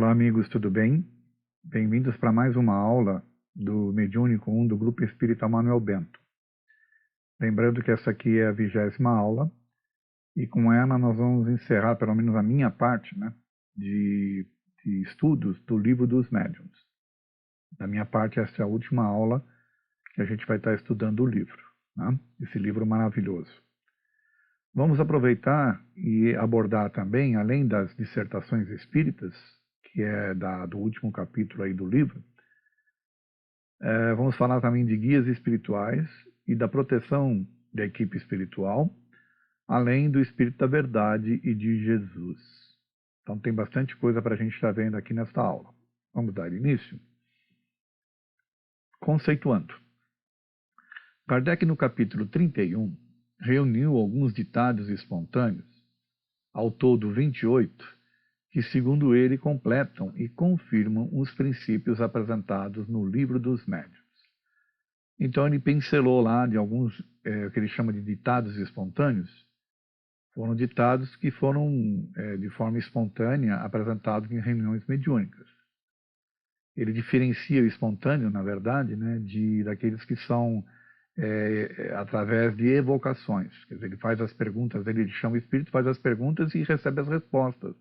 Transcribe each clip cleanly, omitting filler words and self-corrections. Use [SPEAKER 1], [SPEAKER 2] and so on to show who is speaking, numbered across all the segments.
[SPEAKER 1] Olá, amigos, tudo bem? Bem-vindos para mais uma aula do Mediúnico 1 do Grupo Espírita Manuel Bento. Lembrando que essa aqui é a 20ª aula e com ela nós vamos encerrar, pelo menos a minha parte, de estudos do Livro dos Médiuns. Da minha parte, essa é a última aula que a gente vai estar estudando o livro, esse livro maravilhoso. Vamos aproveitar e abordar também, além das dissertações espíritas, que é do último capítulo aí do livro, vamos falar também de guias espirituais e da proteção da equipe espiritual, além do Espírito da Verdade e de Jesus. Então tem bastante coisa para a gente estar vendo aqui nesta aula. Vamos dar início? Conceituando. Kardec, no capítulo 31, reuniu alguns ditados espontâneos, ao todo 28, que, segundo ele, completam e confirmam os princípios apresentados no Livro dos Médiuns. Então ele pincelou lá de alguns, que ele chama de ditados espontâneos. Foram ditados que foram, de forma espontânea, apresentados em reuniões mediúnicas. Ele diferencia o espontâneo, na verdade, daqueles que são através de evocações. Quer dizer, ele faz as perguntas, ele chama o espírito, faz as perguntas e recebe as respostas,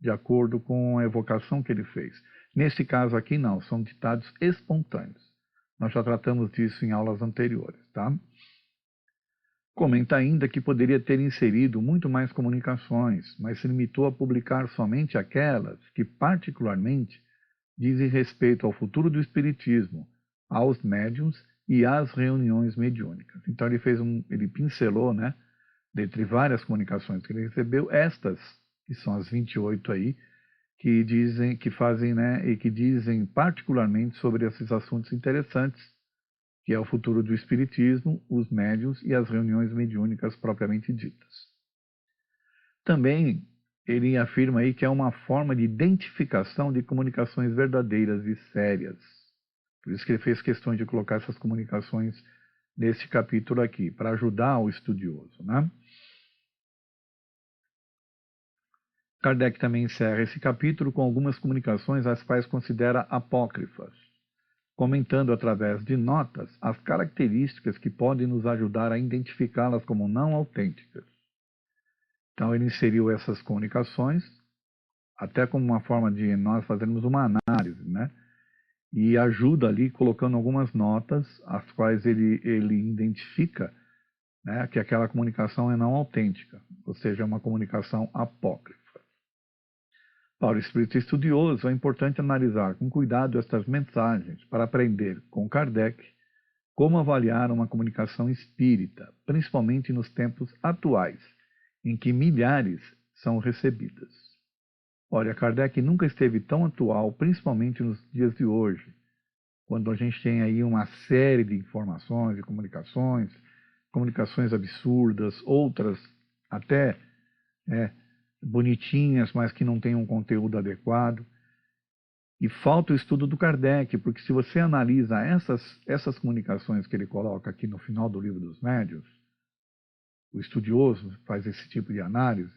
[SPEAKER 1] de acordo com a evocação que ele fez. Nesse caso aqui, não, são ditados espontâneos. Nós já tratamos disso em aulas anteriores, tá? Comenta ainda que poderia ter inserido muito mais comunicações, mas se limitou a publicar somente aquelas que, particularmente, dizem respeito ao futuro do espiritismo, aos médiuns e às reuniões mediúnicas. Então ele pincelou, dentre várias comunicações que ele recebeu, estas, que são as 28 aí, que dizem particularmente sobre esses assuntos interessantes, que é o futuro do espiritismo, os médiuns e as reuniões mediúnicas propriamente ditas. Também ele afirma aí que é uma forma de identificação de comunicações verdadeiras e sérias. Por isso que ele fez questão de colocar essas comunicações nesse capítulo aqui, para ajudar o estudioso, Kardec também encerra esse capítulo com algumas comunicações as quais considera apócrifas, comentando através de notas as características que podem nos ajudar a identificá-las como não autênticas. Então ele inseriu essas comunicações, até como uma forma de nós fazermos uma análise, e ajuda ali colocando algumas notas, as quais ele identifica que aquela comunicação é não autêntica, ou seja, é uma comunicação apócrifa. Para o espírito estudioso, é importante analisar com cuidado estas mensagens para aprender com Kardec como avaliar uma comunicação espírita, principalmente nos tempos atuais, em que milhares são recebidas. Olha, Kardec nunca esteve tão atual, principalmente nos dias de hoje, quando a gente tem aí uma série de informações e comunicações absurdas, outras até bonitinhas, mas que não têm um conteúdo adequado. E falta o estudo do Kardec, porque se você analisa essas comunicações que ele coloca aqui no final do Livro dos Médiuns, o estudioso faz esse tipo de análise,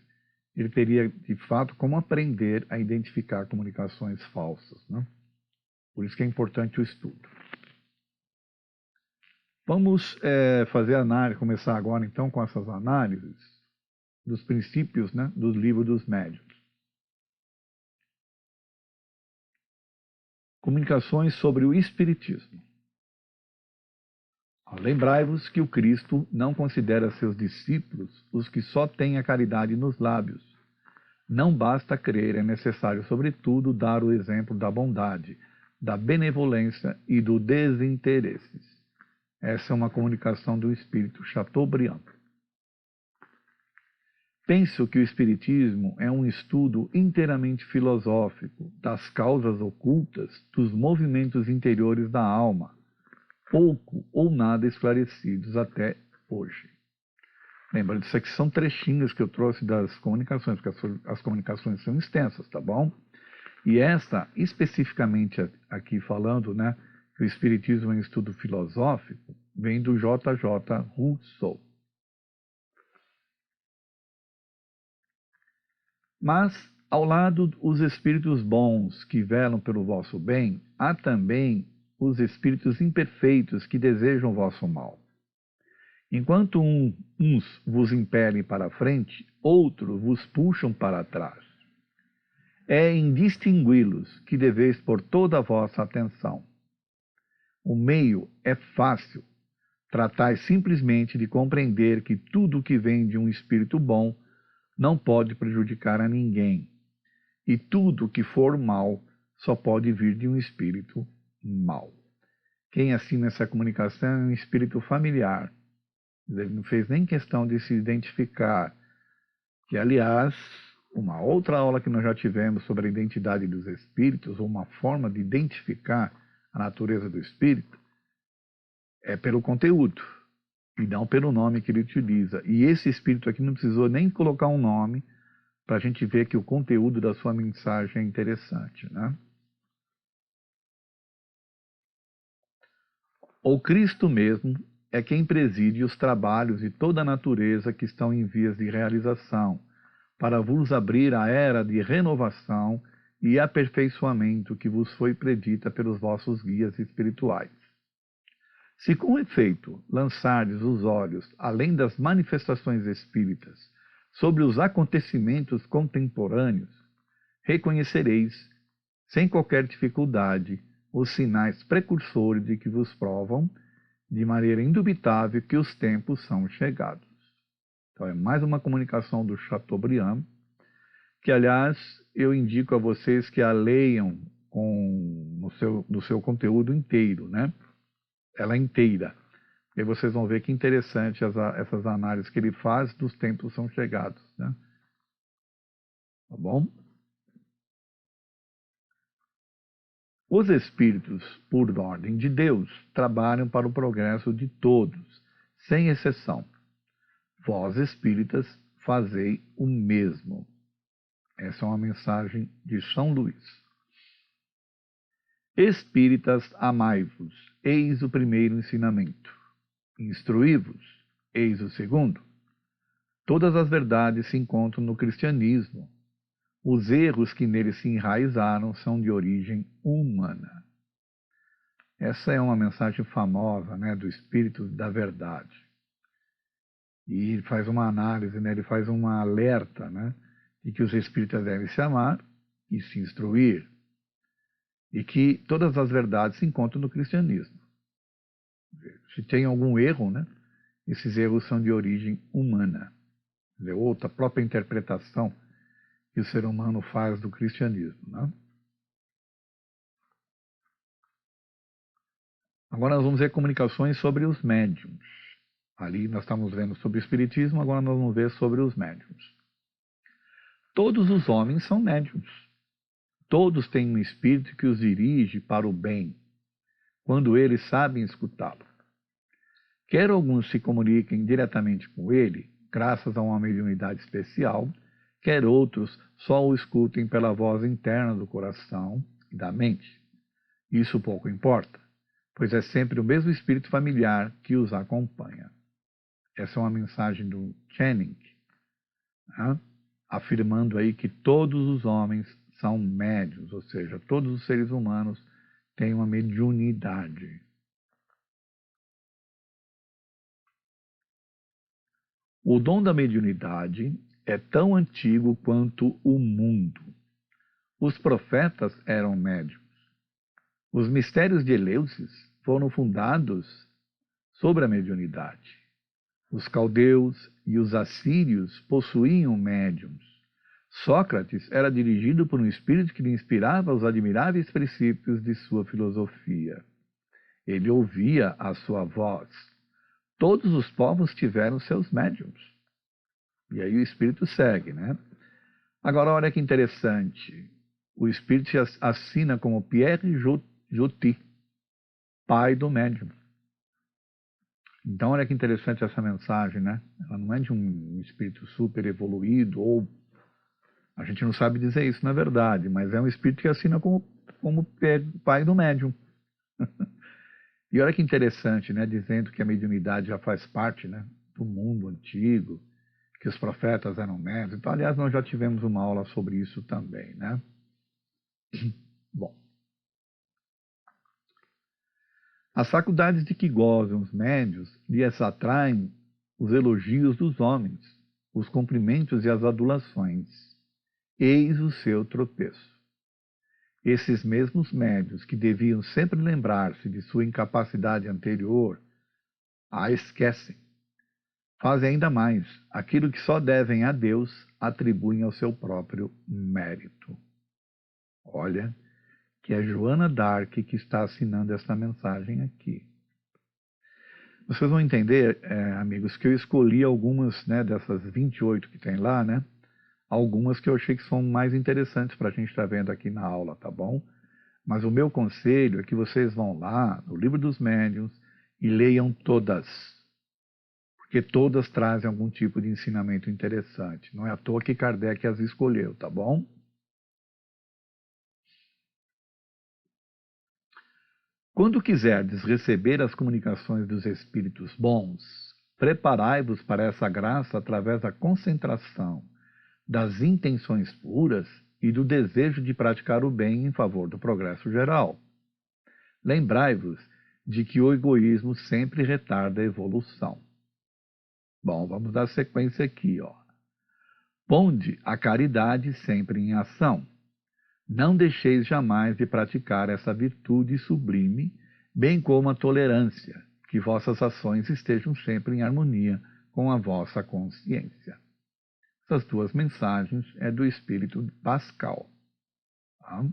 [SPEAKER 1] ele teria, de fato, como aprender a identificar comunicações falsas. Por isso que é importante o estudo. Vamos começar agora, então, com essas análises dos princípios do Livro dos Médiuns. Comunicações sobre o Espiritismo. Lembrai-vos que o Cristo não considera seus discípulos os que só têm a caridade nos lábios. Não basta crer, é necessário, sobretudo, dar o exemplo da bondade, da benevolência e do desinteresse. Essa é uma comunicação do Espírito Chateaubriand. Penso que o Espiritismo é um estudo inteiramente filosófico das causas ocultas dos movimentos interiores da alma, pouco ou nada esclarecidos até hoje. Lembra, isso aqui são trechinhos que eu trouxe das comunicações, porque as comunicações são extensas, tá bom? E esta, especificamente aqui falando, que o Espiritismo é um estudo filosófico, vem do J.J. Rousseau. Mas Ao lado os espíritos bons que velam pelo vosso bem, há também os espíritos imperfeitos que desejam o vosso mal. Enquanto uns vos impelem para a frente, outros vos puxam para trás. É em distingui-los que deveis pôr toda a vossa atenção. O meio é fácil. Tratai simplesmente de compreender que tudo que vem de um espírito bom não pode prejudicar a ninguém. E tudo que for mal só pode vir de um espírito mau. Quem assina essa comunicação é um espírito familiar. Ele não fez nem questão de se identificar. Que, aliás, uma outra aula que nós já tivemos sobre a identidade dos espíritos, ou uma forma de identificar a natureza do espírito, é pelo conteúdo, e não pelo nome que ele utiliza. E esse espírito aqui não precisou nem colocar um nome, para a gente ver que o conteúdo da sua mensagem é interessante, né? O Cristo mesmo é quem preside os trabalhos de toda a natureza que estão em vias de realização, para vos abrir a era de renovação e aperfeiçoamento que vos foi predita pelos vossos guias espirituais. Se com efeito lançardes os olhos além das manifestações espíritas sobre os acontecimentos contemporâneos, reconhecereis, sem qualquer dificuldade, os sinais precursores de que vos provam, de maneira indubitável, que os tempos são chegados. Então, é mais uma comunicação do Chateaubriand, que, aliás, eu indico a vocês que a leiam no seu conteúdo inteiro, né? Ela inteira. E aí vocês vão ver que interessante essas análises que ele faz dos tempos são chegados, né? Tá bom? Os espíritos, por ordem de Deus, trabalham para o progresso de todos, sem exceção. Vós, espíritas, fazei o mesmo. Essa é uma mensagem de São Luís. Espíritas, amai-vos, eis o primeiro ensinamento. Instruí-vos, eis o segundo. Todas as verdades se encontram no cristianismo. Os erros que nele se enraizaram são de origem humana. Essa é uma mensagem famosa, né, do Espírito da Verdade. E ele faz uma análise, né, ele faz um alerta, né, de que os espíritas devem se amar e se instruir. E que todas as verdades se encontram no cristianismo. Se tem algum erro, né, esses erros são de origem humana. Outra própria interpretação que o ser humano faz do cristianismo, né? Agora nós vamos ver comunicações sobre os médiuns. Ali nós estamos vendo sobre o espiritismo, agora nós vamos ver sobre os médiuns. Todos os homens são médiuns. Todos têm um espírito que os dirige para o bem, quando eles sabem escutá-lo. Quer alguns se comuniquem diretamente com ele, graças a uma mediunidade especial, quer outros só o escutem pela voz interna do coração e da mente. Isso pouco importa, pois é sempre o mesmo espírito familiar que os acompanha. Essa é uma mensagem do Channing, né? Afirmando aí que todos os homens são médiuns, ou seja, todos os seres humanos têm uma mediunidade. O dom da mediunidade é tão antigo quanto o mundo. Os profetas eram médiuns. Os mistérios de Eleusis foram fundados sobre a mediunidade. Os caldeus e os assírios possuíam médiums. Sócrates era dirigido por um espírito que lhe inspirava os admiráveis princípios de sua filosofia. Ele ouvia a sua voz. Todos os povos tiveram seus médiums. E aí o espírito segue, né? Agora, olha que interessante. O espírito se assina como Pierre Joty, pai do médium. Então, olha que interessante essa mensagem, né? Ela não é de um espírito super evoluído, ou a gente não sabe dizer isso na verdade, mas é um espírito que assina como pai do médium. E olha que interessante, né? Dizendo que a mediunidade já faz parte, né, do mundo antigo, que os profetas eram médios. Então, aliás, nós já tivemos uma aula sobre isso também, né? Bom. As faculdades de que gozam os médios lhes atraem os elogios dos homens, os cumprimentos e as adulações. Eis o seu tropeço. Esses mesmos médios que deviam sempre lembrar-se de sua incapacidade anterior, a esquecem. Fazem ainda mais, aquilo que só devem a Deus, atribuem ao seu próprio mérito. Olha, que é Joana d'Arc que está assinando essa mensagem aqui. Vocês vão entender, amigos, que eu escolhi algumas, né, dessas 28 que tem lá, né? Algumas que eu achei que são mais interessantes para a gente estar vendo aqui na aula, tá bom? Mas o meu conselho é que vocês vão lá no Livro dos Médiuns e leiam todas, porque todas trazem algum tipo de ensinamento interessante. Não é à toa que Kardec as escolheu, tá bom? Quando quiserdes receber as comunicações dos espíritos bons, preparai-vos para essa graça através da concentração das intenções puras e do desejo de praticar o bem em favor do progresso geral. Lembrai-vos de que o egoísmo sempre retarda a evolução. Bom, vamos dar sequência aqui, ó. Ponde a caridade sempre em ação. Não deixeis jamais de praticar essa virtude sublime, bem como a tolerância, que vossas ações estejam sempre em harmonia com a vossa consciência. Essas duas mensagens é do Espírito Pascal. Tá?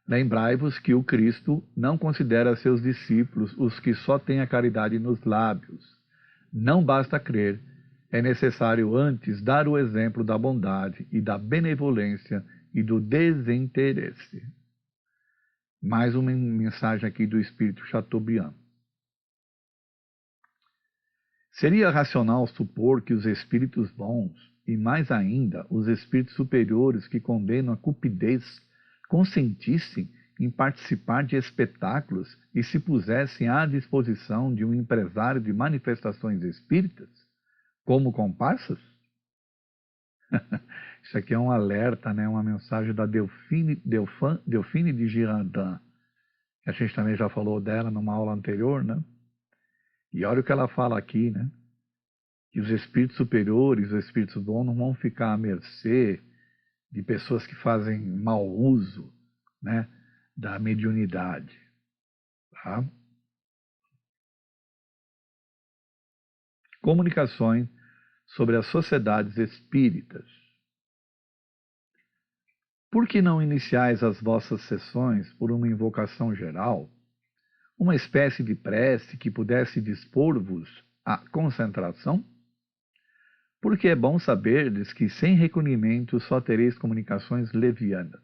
[SPEAKER 1] Lembrai-vos que o Cristo não considera seus discípulos os que só têm a caridade nos lábios. Não basta crer, é necessário antes dar o exemplo da bondade e da benevolência e do desinteresse. Mais uma mensagem aqui do Espírito Chateaubriand. Seria racional supor que os espíritos bons, e mais ainda os espíritos superiores que condenam a cupidez, consentissem em participar de espetáculos e se pusessem à disposição de um empresário de manifestações espíritas, como comparsas? Isso aqui é um alerta, né? Uma mensagem da Delphine de Girardin, que a gente também já falou dela numa aula anterior, né? E olha o que ela fala aqui, né? Que os espíritos superiores, os espíritos bons, não vão ficar à mercê de pessoas que fazem mau uso, né, da mediunidade. Tá? Comunicações sobre as sociedades espíritas. Por que não iniciais as vossas sessões por uma invocação geral, uma espécie de prece que pudesse dispor-vos à concentração? Porque é bom saberdes que sem recolhimento só tereis comunicações levianas.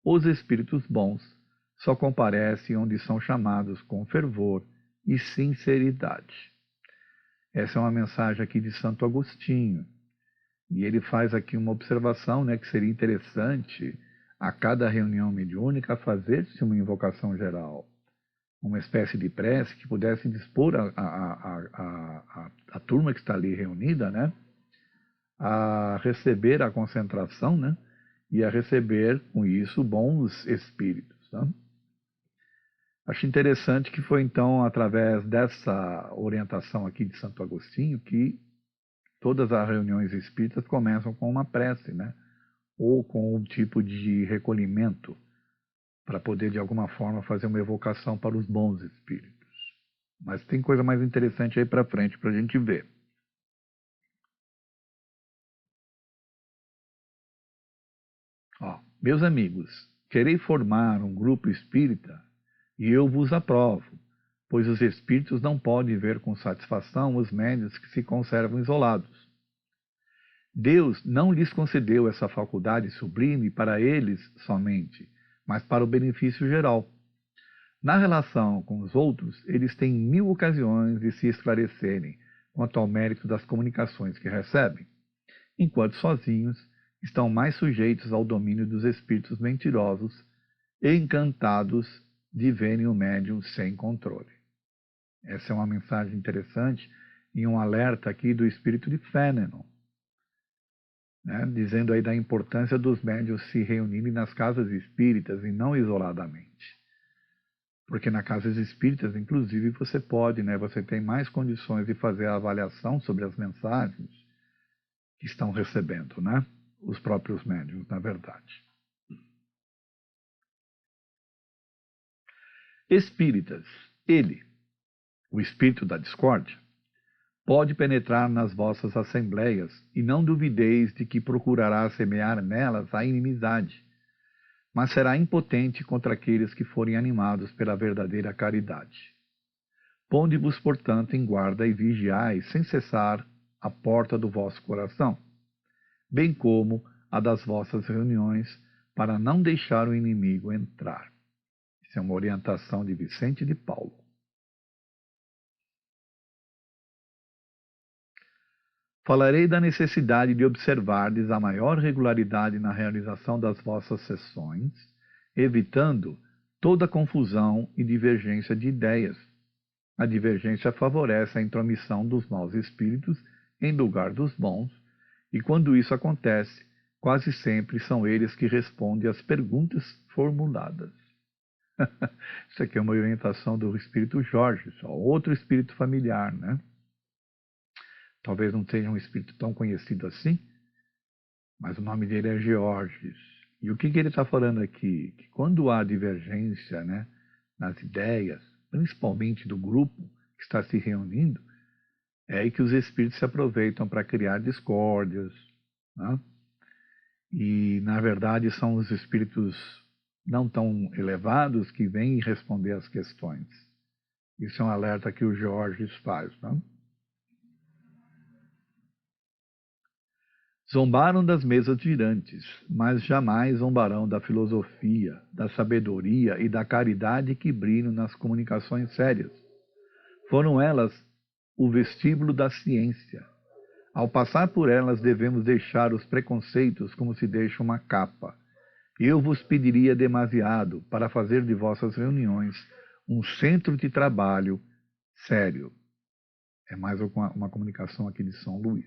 [SPEAKER 1] Os espíritos bons só comparecem onde são chamados com fervor e sinceridade. Essa é uma mensagem aqui de Santo Agostinho. E ele faz aqui uma observação, né, que seria interessante a cada reunião mediúnica fazer-se uma invocação geral, uma espécie de prece que pudesse dispor a turma que está ali reunida, né, a receber a concentração, né, e a receber, com isso, bons espíritos. Tá? Acho interessante que foi, então, através dessa orientação aqui de Santo Agostinho, que todas as reuniões espíritas começam com uma prece, né? Ou com um tipo de recolhimento, para poder, de alguma forma, fazer uma evocação para os bons espíritos. Mas tem coisa mais interessante aí para frente para a gente ver. Ó, meus amigos, quereis formar um grupo espírita e eu vos aprovo, pois os espíritos não podem ver com satisfação os médiuns que se conservam isolados. Deus não lhes concedeu essa faculdade sublime para eles somente, mas para o benefício geral. Na relação com os outros, eles têm 1000 ocasiões de se esclarecerem quanto ao mérito das comunicações que recebem, enquanto sozinhos estão mais sujeitos ao domínio dos espíritos mentirosos e encantados de verem o médium sem controle. Essa é uma mensagem interessante em um alerta aqui do espírito de Fénelon, né, dizendo aí da importância dos médiuns se reunirem nas casas espíritas e não isoladamente. Porque nas casas espíritas, inclusive, você pode, né, você tem mais condições de fazer a avaliação sobre as mensagens que estão recebendo, né, os próprios médiuns, na verdade. Espíritas, ele, o espírito da discórdia, pode penetrar nas vossas assembleias, e não duvideis de que procurará semear nelas a inimizade, mas será impotente contra aqueles que forem animados pela verdadeira caridade. Ponde-vos, portanto, em guarda e vigiai sem cessar a porta do vosso coração, bem como a das vossas reuniões, para não deixar o inimigo entrar. Isso é uma orientação de Vicente de Paulo. Falarei da necessidade de observardes a maior regularidade na realização das vossas sessões, evitando toda confusão e divergência de ideias. A divergência favorece a intromissão dos maus espíritos em lugar dos bons, e quando isso acontece, quase sempre são eles que respondem às perguntas formuladas. Isso aqui é uma orientação do espírito Jorge, só outro espírito familiar, né? Talvez não seja um espírito tão conhecido assim, mas o nome dele é Georges. E o que ele está falando aqui? Que quando há divergência, né, nas ideias, principalmente do grupo que está se reunindo, é aí que os espíritos se aproveitam para criar discórdias, né? E, na verdade, são os espíritos não tão elevados que vêm responder às questões. Isso é um alerta que o Georges faz, né? Zombaram das mesas girantes, mas jamais zombarão da filosofia, da sabedoria e da caridade que brilham nas comunicações sérias. Foram elas o vestíbulo da ciência. Ao passar por elas, devemos deixar os preconceitos como se deixa uma capa. Eu vos pediria demasiado para fazer de vossas reuniões um centro de trabalho sério. É mais uma comunicação aqui de São Luís,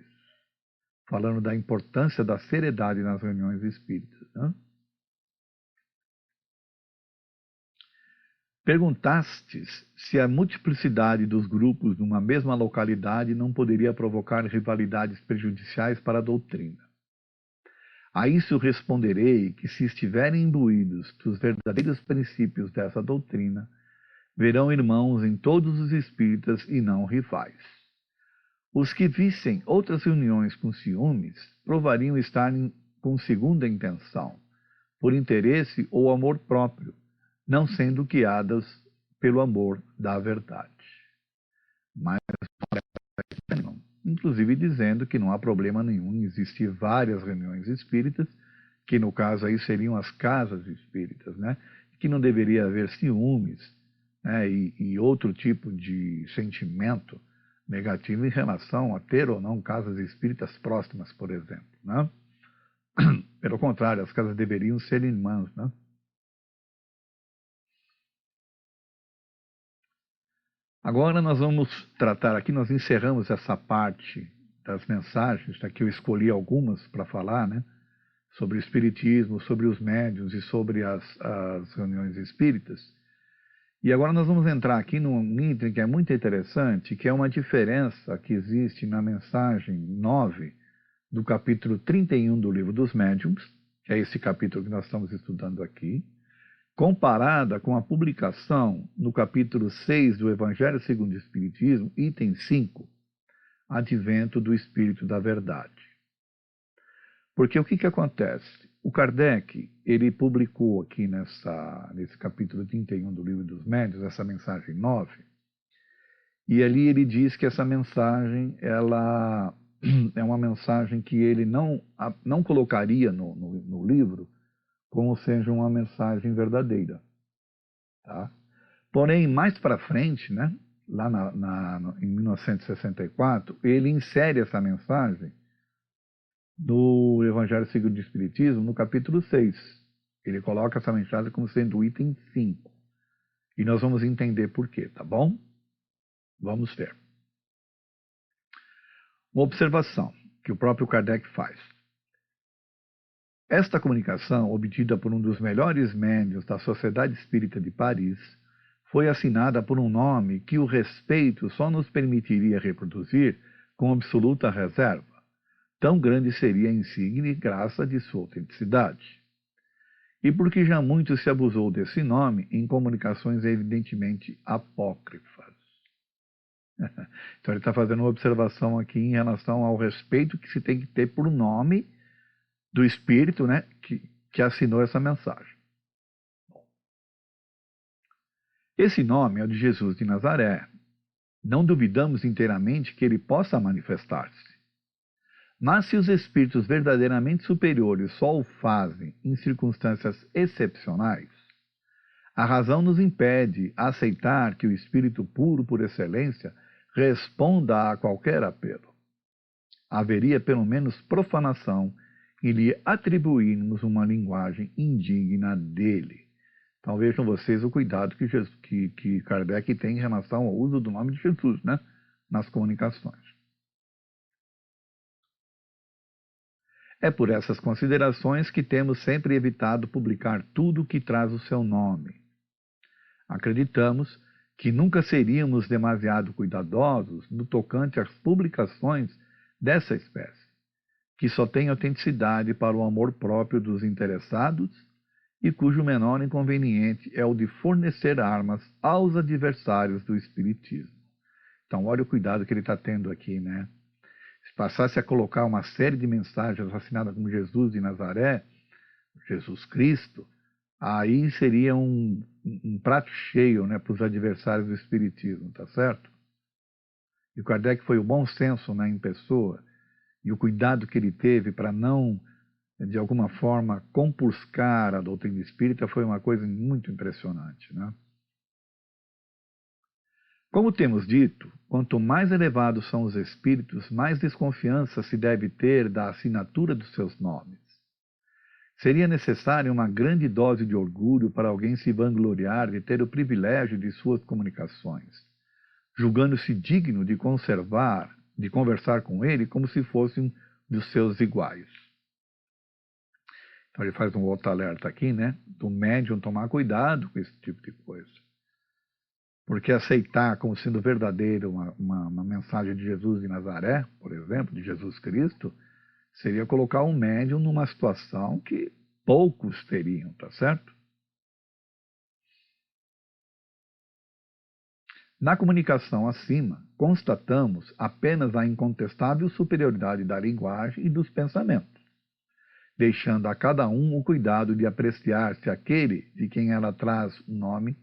[SPEAKER 1] falando da importância da seriedade nas reuniões espíritas, né? Perguntastes se a multiplicidade dos grupos numa mesma localidade não poderia provocar rivalidades prejudiciais para a doutrina. A isso responderei que, se estiverem imbuídos dos verdadeiros princípios dessa doutrina, verão irmãos em todos os espíritas e não rivais. Os que vissem outras reuniões com ciúmes provariam estar com segunda intenção, por interesse ou amor próprio, não sendo guiadas pelo amor da verdade. Mas, inclusive dizendo que não há problema nenhum em existir várias reuniões espíritas, que no caso aí seriam as casas espíritas, né? Que não deveria haver ciúmes, né? E outro tipo de sentimento negativo em relação a ter ou não casas espíritas próximas, por exemplo, né? Pelo contrário, as casas deveriam ser irmãs, né? Agora nós vamos tratar aqui, nós encerramos essa parte das mensagens, aqui eu escolhi algumas para falar, né? Sobre o espiritismo, sobre os médiuns e sobre as reuniões espíritas. E agora nós vamos entrar aqui num item que é muito interessante, que é uma diferença que existe na mensagem 9 do capítulo 31 do Livro dos Médiuns, que é esse capítulo que nós estamos estudando aqui, comparada com a publicação no capítulo 6 do Evangelho segundo o Espiritismo, item 5, Advento do Espírito da Verdade. Porque o que acontece? O Kardec, ele publicou aqui nesse capítulo 31 do Livro dos Médiuns, essa mensagem 9, e ali ele diz que essa mensagem, ela é uma mensagem que ele não colocaria no livro como sendo uma mensagem verdadeira. Tá? Porém, mais para frente, né, lá em 1964, ele insere essa mensagem do Evangelho segundo o Espiritismo, no capítulo 6. Ele coloca essa mensagem como sendo o item 5. E nós vamos entender por quê, tá bom? Vamos ver. Uma observação que o próprio Kardec faz. Esta comunicação, obtida por um dos melhores médiuns da Sociedade Espírita de Paris, foi assinada por um nome que o respeito só nos permitiria reproduzir com absoluta reserva. Tão grande seria a insígnia e graça de sua autenticidade. E porque já muito se abusou desse nome em comunicações evidentemente apócrifas. Então ele está fazendo uma observação aqui em relação ao respeito que se tem que ter por nome do Espírito, né, que assinou essa mensagem. Esse nome é o de Jesus de Nazaré. Não duvidamos inteiramente que ele possa manifestar-se. Mas se os espíritos verdadeiramente superiores só o fazem em circunstâncias excepcionais, a razão nos impede aceitar que o espírito puro por excelência responda a qualquer apelo. Haveria pelo menos profanação em lhe atribuirmos uma linguagem indigna dele. Então vejam vocês o cuidado que Kardec tem em relação ao uso do nome de Jesus, né, nas comunicações. É por essas considerações que temos sempre evitado publicar tudo que traz o seu nome. Acreditamos que nunca seríamos demasiado cuidadosos no tocante às publicações dessa espécie, que só tem autenticidade para o amor próprio dos interessados e cujo menor inconveniente é o de fornecer armas aos adversários do Espiritismo. Então, olha o cuidado que ele está tendo aqui, né? Se passasse a colocar uma série de mensagens assinadas como Jesus de Nazaré, Jesus Cristo, aí seria um prato cheio, né, para os adversários do Espiritismo, tá certo? E o Kardec foi o bom senso, né, em pessoa, e o cuidado que ele teve para não, de alguma forma, compuscar a doutrina espírita foi uma coisa muito impressionante, né? Como temos dito, quanto mais elevados são os espíritos, mais desconfiança se deve ter da assinatura dos seus nomes. Seria necessária uma grande dose de orgulho para alguém se vangloriar de ter o privilégio de suas comunicações, julgando-se digno de conversar com ele como se fosse um dos seus iguais. Então ele faz um outro alerta aqui, né? Do médium tomar cuidado com esse tipo de coisa. Porque aceitar como sendo verdadeira uma mensagem de Jesus de Nazaré, por exemplo, de Jesus Cristo, seria colocar um médium numa situação que poucos teriam, tá certo? Na comunicação acima, constatamos apenas a incontestável superioridade da linguagem e dos pensamentos, deixando a cada um o cuidado de apreciar se aquele de quem ela traz o nome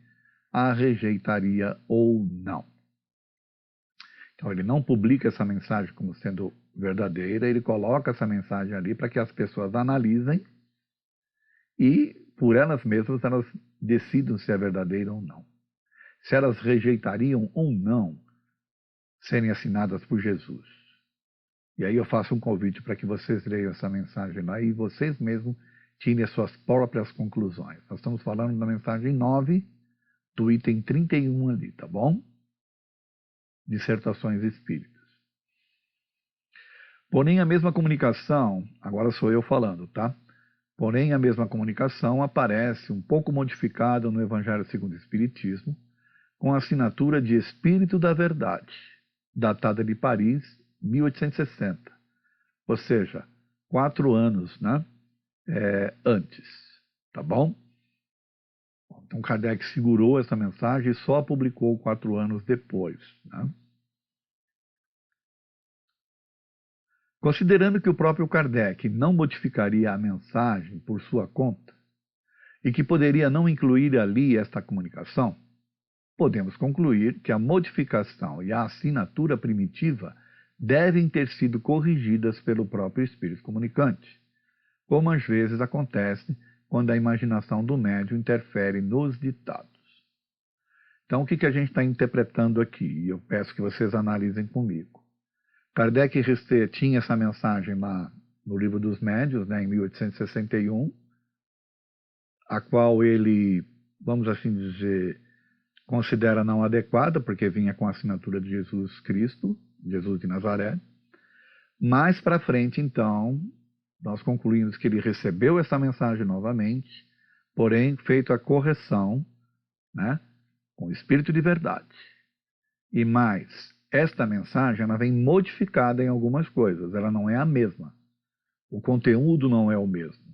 [SPEAKER 1] a rejeitaria ou não. Então ele não publica essa mensagem como sendo verdadeira, ele coloca essa mensagem ali para que as pessoas analisem e, por elas mesmas, elas decidam se é verdadeira ou não. Se elas rejeitariam ou não serem assinadas por Jesus. E aí eu faço um convite para que vocês leiam essa mensagem lá e vocês mesmos tirem as suas próprias conclusões. Nós estamos falando da mensagem 9, do item 31 ali, tá bom? Dissertações Espíritas. Porém, a mesma comunicação, agora sou eu falando, tá? Porém, a mesma comunicação aparece um pouco modificada no Evangelho segundo o Espiritismo, com a assinatura de Espírito da Verdade, datada de Paris, 1860. Ou seja, 4 anos, né? Antes, tá bom? Então, Kardec segurou essa mensagem e só a publicou 4 anos depois, né? Considerando que o próprio Kardec não modificaria a mensagem por sua conta e que poderia não incluir ali esta comunicação, podemos concluir que a modificação e a assinatura primitiva devem ter sido corrigidas pelo próprio espírito comunicante, como às vezes acontece quando a imaginação do médium interfere nos ditados. Então, o que a gente está interpretando aqui? E eu peço que vocês analisem comigo. Kardec tinha essa mensagem lá no Livro dos Médiuns, né, em 1861, a qual ele, vamos assim dizer, considera não adequada, porque vinha com a assinatura de Jesus Cristo, Jesus de Nazaré. Mais para frente, então, nós concluímos que ele recebeu essa mensagem novamente, porém, feito a correção, né, com o Espírito de verdade. E mais, esta mensagem ela vem modificada em algumas coisas, ela não é a mesma. O conteúdo não é o mesmo.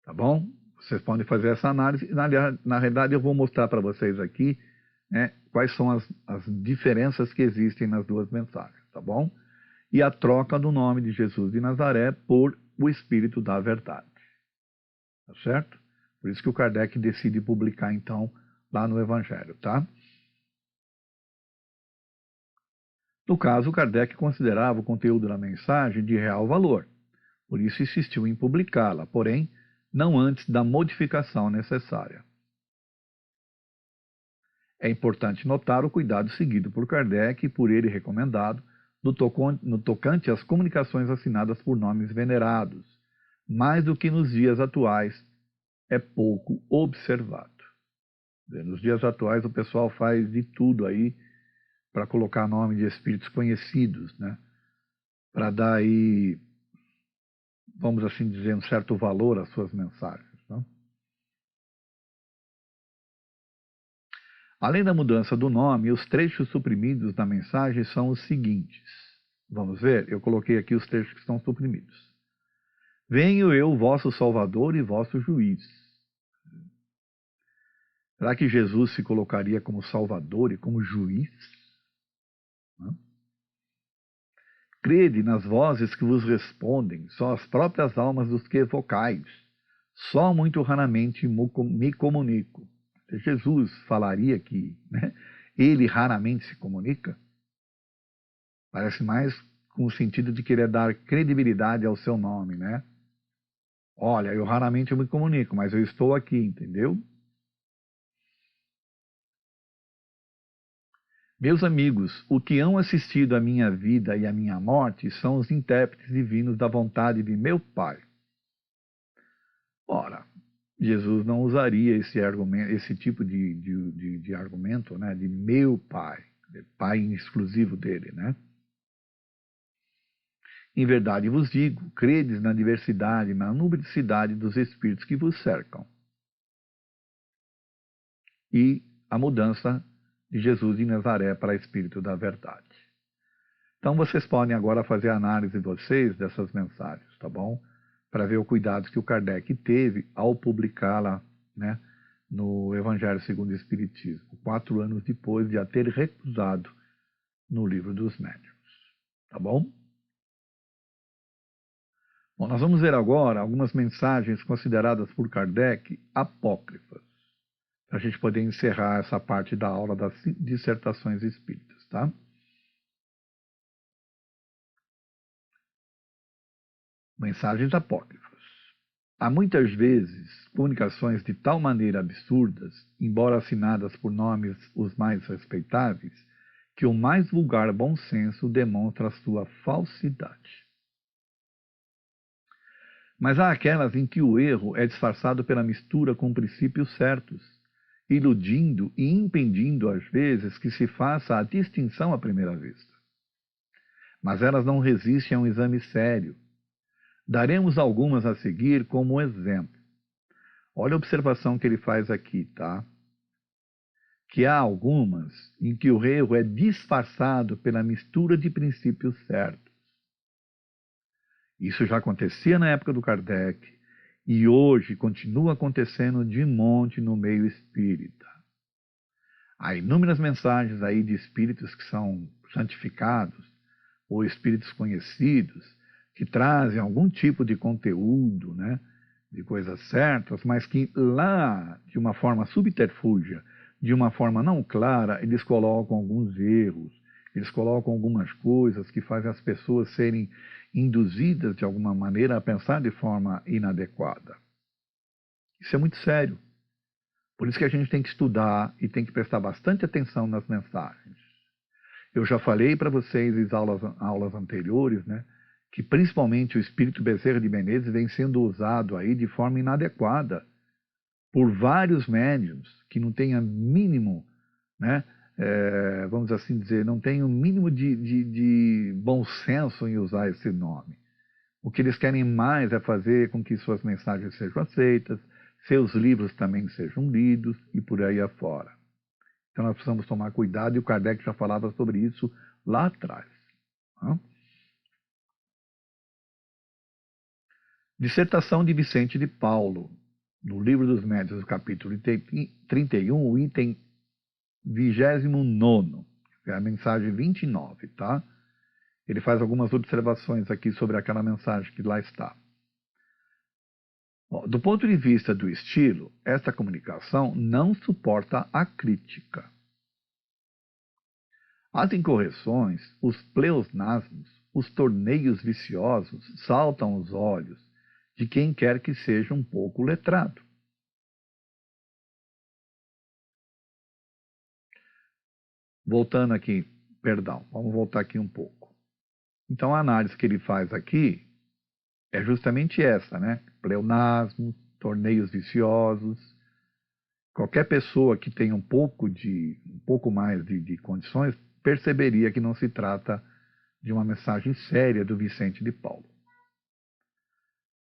[SPEAKER 1] Tá bom? Vocês podem fazer essa análise. Na realidade, eu vou mostrar para vocês aqui, né, quais são as diferenças que existem nas duas mensagens. Tá bom? E a troca do nome de Jesus de Nazaré por o Espírito da Verdade. Tá certo? Por isso que o Kardec decide publicar, então, lá no Evangelho, tá? No caso, o Kardec considerava o conteúdo da mensagem de real valor. Por isso insistiu em publicá-la, porém, não antes da modificação necessária. É importante notar o cuidado seguido por Kardec e por ele recomendado no tocante às comunicações assinadas por nomes venerados, mais do que nos dias atuais é pouco observado. Nos dias atuais o pessoal faz de tudo aí para colocar nome de espíritos conhecidos, né? Para dar aí, vamos assim dizer, um certo valor às suas mensagens. Não? Além da mudança do nome, os trechos suprimidos da mensagem são os seguintes. Vamos ver? Eu coloquei aqui os trechos que estão suprimidos. Venho eu, vosso Salvador e vosso Juiz. Será que Jesus se colocaria como Salvador e como Juiz? Não? Crede nas vozes que vos respondem, só as próprias almas dos que evocais. Só muito raramente me comunico. Jesus falaria que, né, ele raramente se comunica? Parece mais com o sentido de querer dar credibilidade ao seu nome, né? Olha, eu raramente me comunico, mas eu estou aqui, entendeu? Meus amigos, o que hão assistido à minha vida e à minha morte são os intérpretes divinos da vontade de meu Pai. Ora, Jesus não usaria esse tipo de argumento, né, de meu Pai, de Pai exclusivo dele, né? Em verdade vos digo, credes na diversidade, na nubricidade dos espíritos que vos cercam. E a mudança de Jesus de Nazaré para Espírito da Verdade. Então vocês podem agora fazer a análise de vocês dessas mensagens, tá bom? Para ver o cuidado que o Kardec teve ao publicá-la, né, no Evangelho segundo o Espiritismo, 4 anos depois de a ter recusado no Livro dos Médiuns. Tá bom? Bom, nós vamos ver agora algumas mensagens consideradas por Kardec apócrifas, para a gente poder encerrar essa parte da aula das dissertações espíritas, tá? Mensagens apócrifas. Há muitas vezes comunicações de tal maneira absurdas, embora assinadas por nomes os mais respeitáveis, que o mais vulgar bom senso demonstra a sua falsidade. Mas há aquelas em que o erro é disfarçado pela mistura com princípios certos, iludindo e impedindo às vezes que se faça a distinção à primeira vista. Mas elas não resistem a um exame sério. Daremos algumas a seguir como exemplo. Olha a observação que ele faz aqui, tá? Que há algumas em que o erro é disfarçado pela mistura de princípios certos. Isso já acontecia na época do Kardec e hoje continua acontecendo de monte no meio espírita. Há inúmeras mensagens aí de espíritos que são santificados ou espíritos conhecidos que trazem algum tipo de conteúdo, né, de coisas certas, mas que lá, de uma forma subterfúgia, de uma forma não clara, eles colocam alguns erros, eles colocam algumas coisas que fazem as pessoas serem induzidas de alguma maneira a pensar de forma inadequada. Isso é muito sério. Por isso que a gente tem que estudar e tem que prestar bastante atenção nas mensagens. Eu já falei para vocês em aulas anteriores, né, que principalmente o espírito Bezerra de Menezes vem sendo usado aí de forma inadequada por vários médiuns que não têm a mínimo, né, vamos assim dizer, não têm o mínimo de bom senso em usar esse nome. O que eles querem mais é fazer com que suas mensagens sejam aceitas, seus livros também sejam lidos e por aí afora. Então nós precisamos tomar cuidado, e o Kardec já falava sobre isso lá atrás. Tá? Dissertação de Vicente de Paulo, no Livro dos Médiuns, capítulo 31, o item 29, é a mensagem 29, tá? Ele faz algumas observações aqui sobre aquela mensagem que lá está. Do ponto de vista do estilo, esta comunicação não suporta a crítica. As incorreções, os pleonasmos, os torneios viciosos saltam aos olhos de quem quer que seja um pouco letrado. Voltando aqui, perdão, vamos voltar aqui um pouco. Então a análise que ele faz aqui é justamente essa, né? Pleonasmos, torneios viciosos. Qualquer pessoa que tenha um pouco mais de condições perceberia que não se trata de uma mensagem séria do Vicente de Paulo.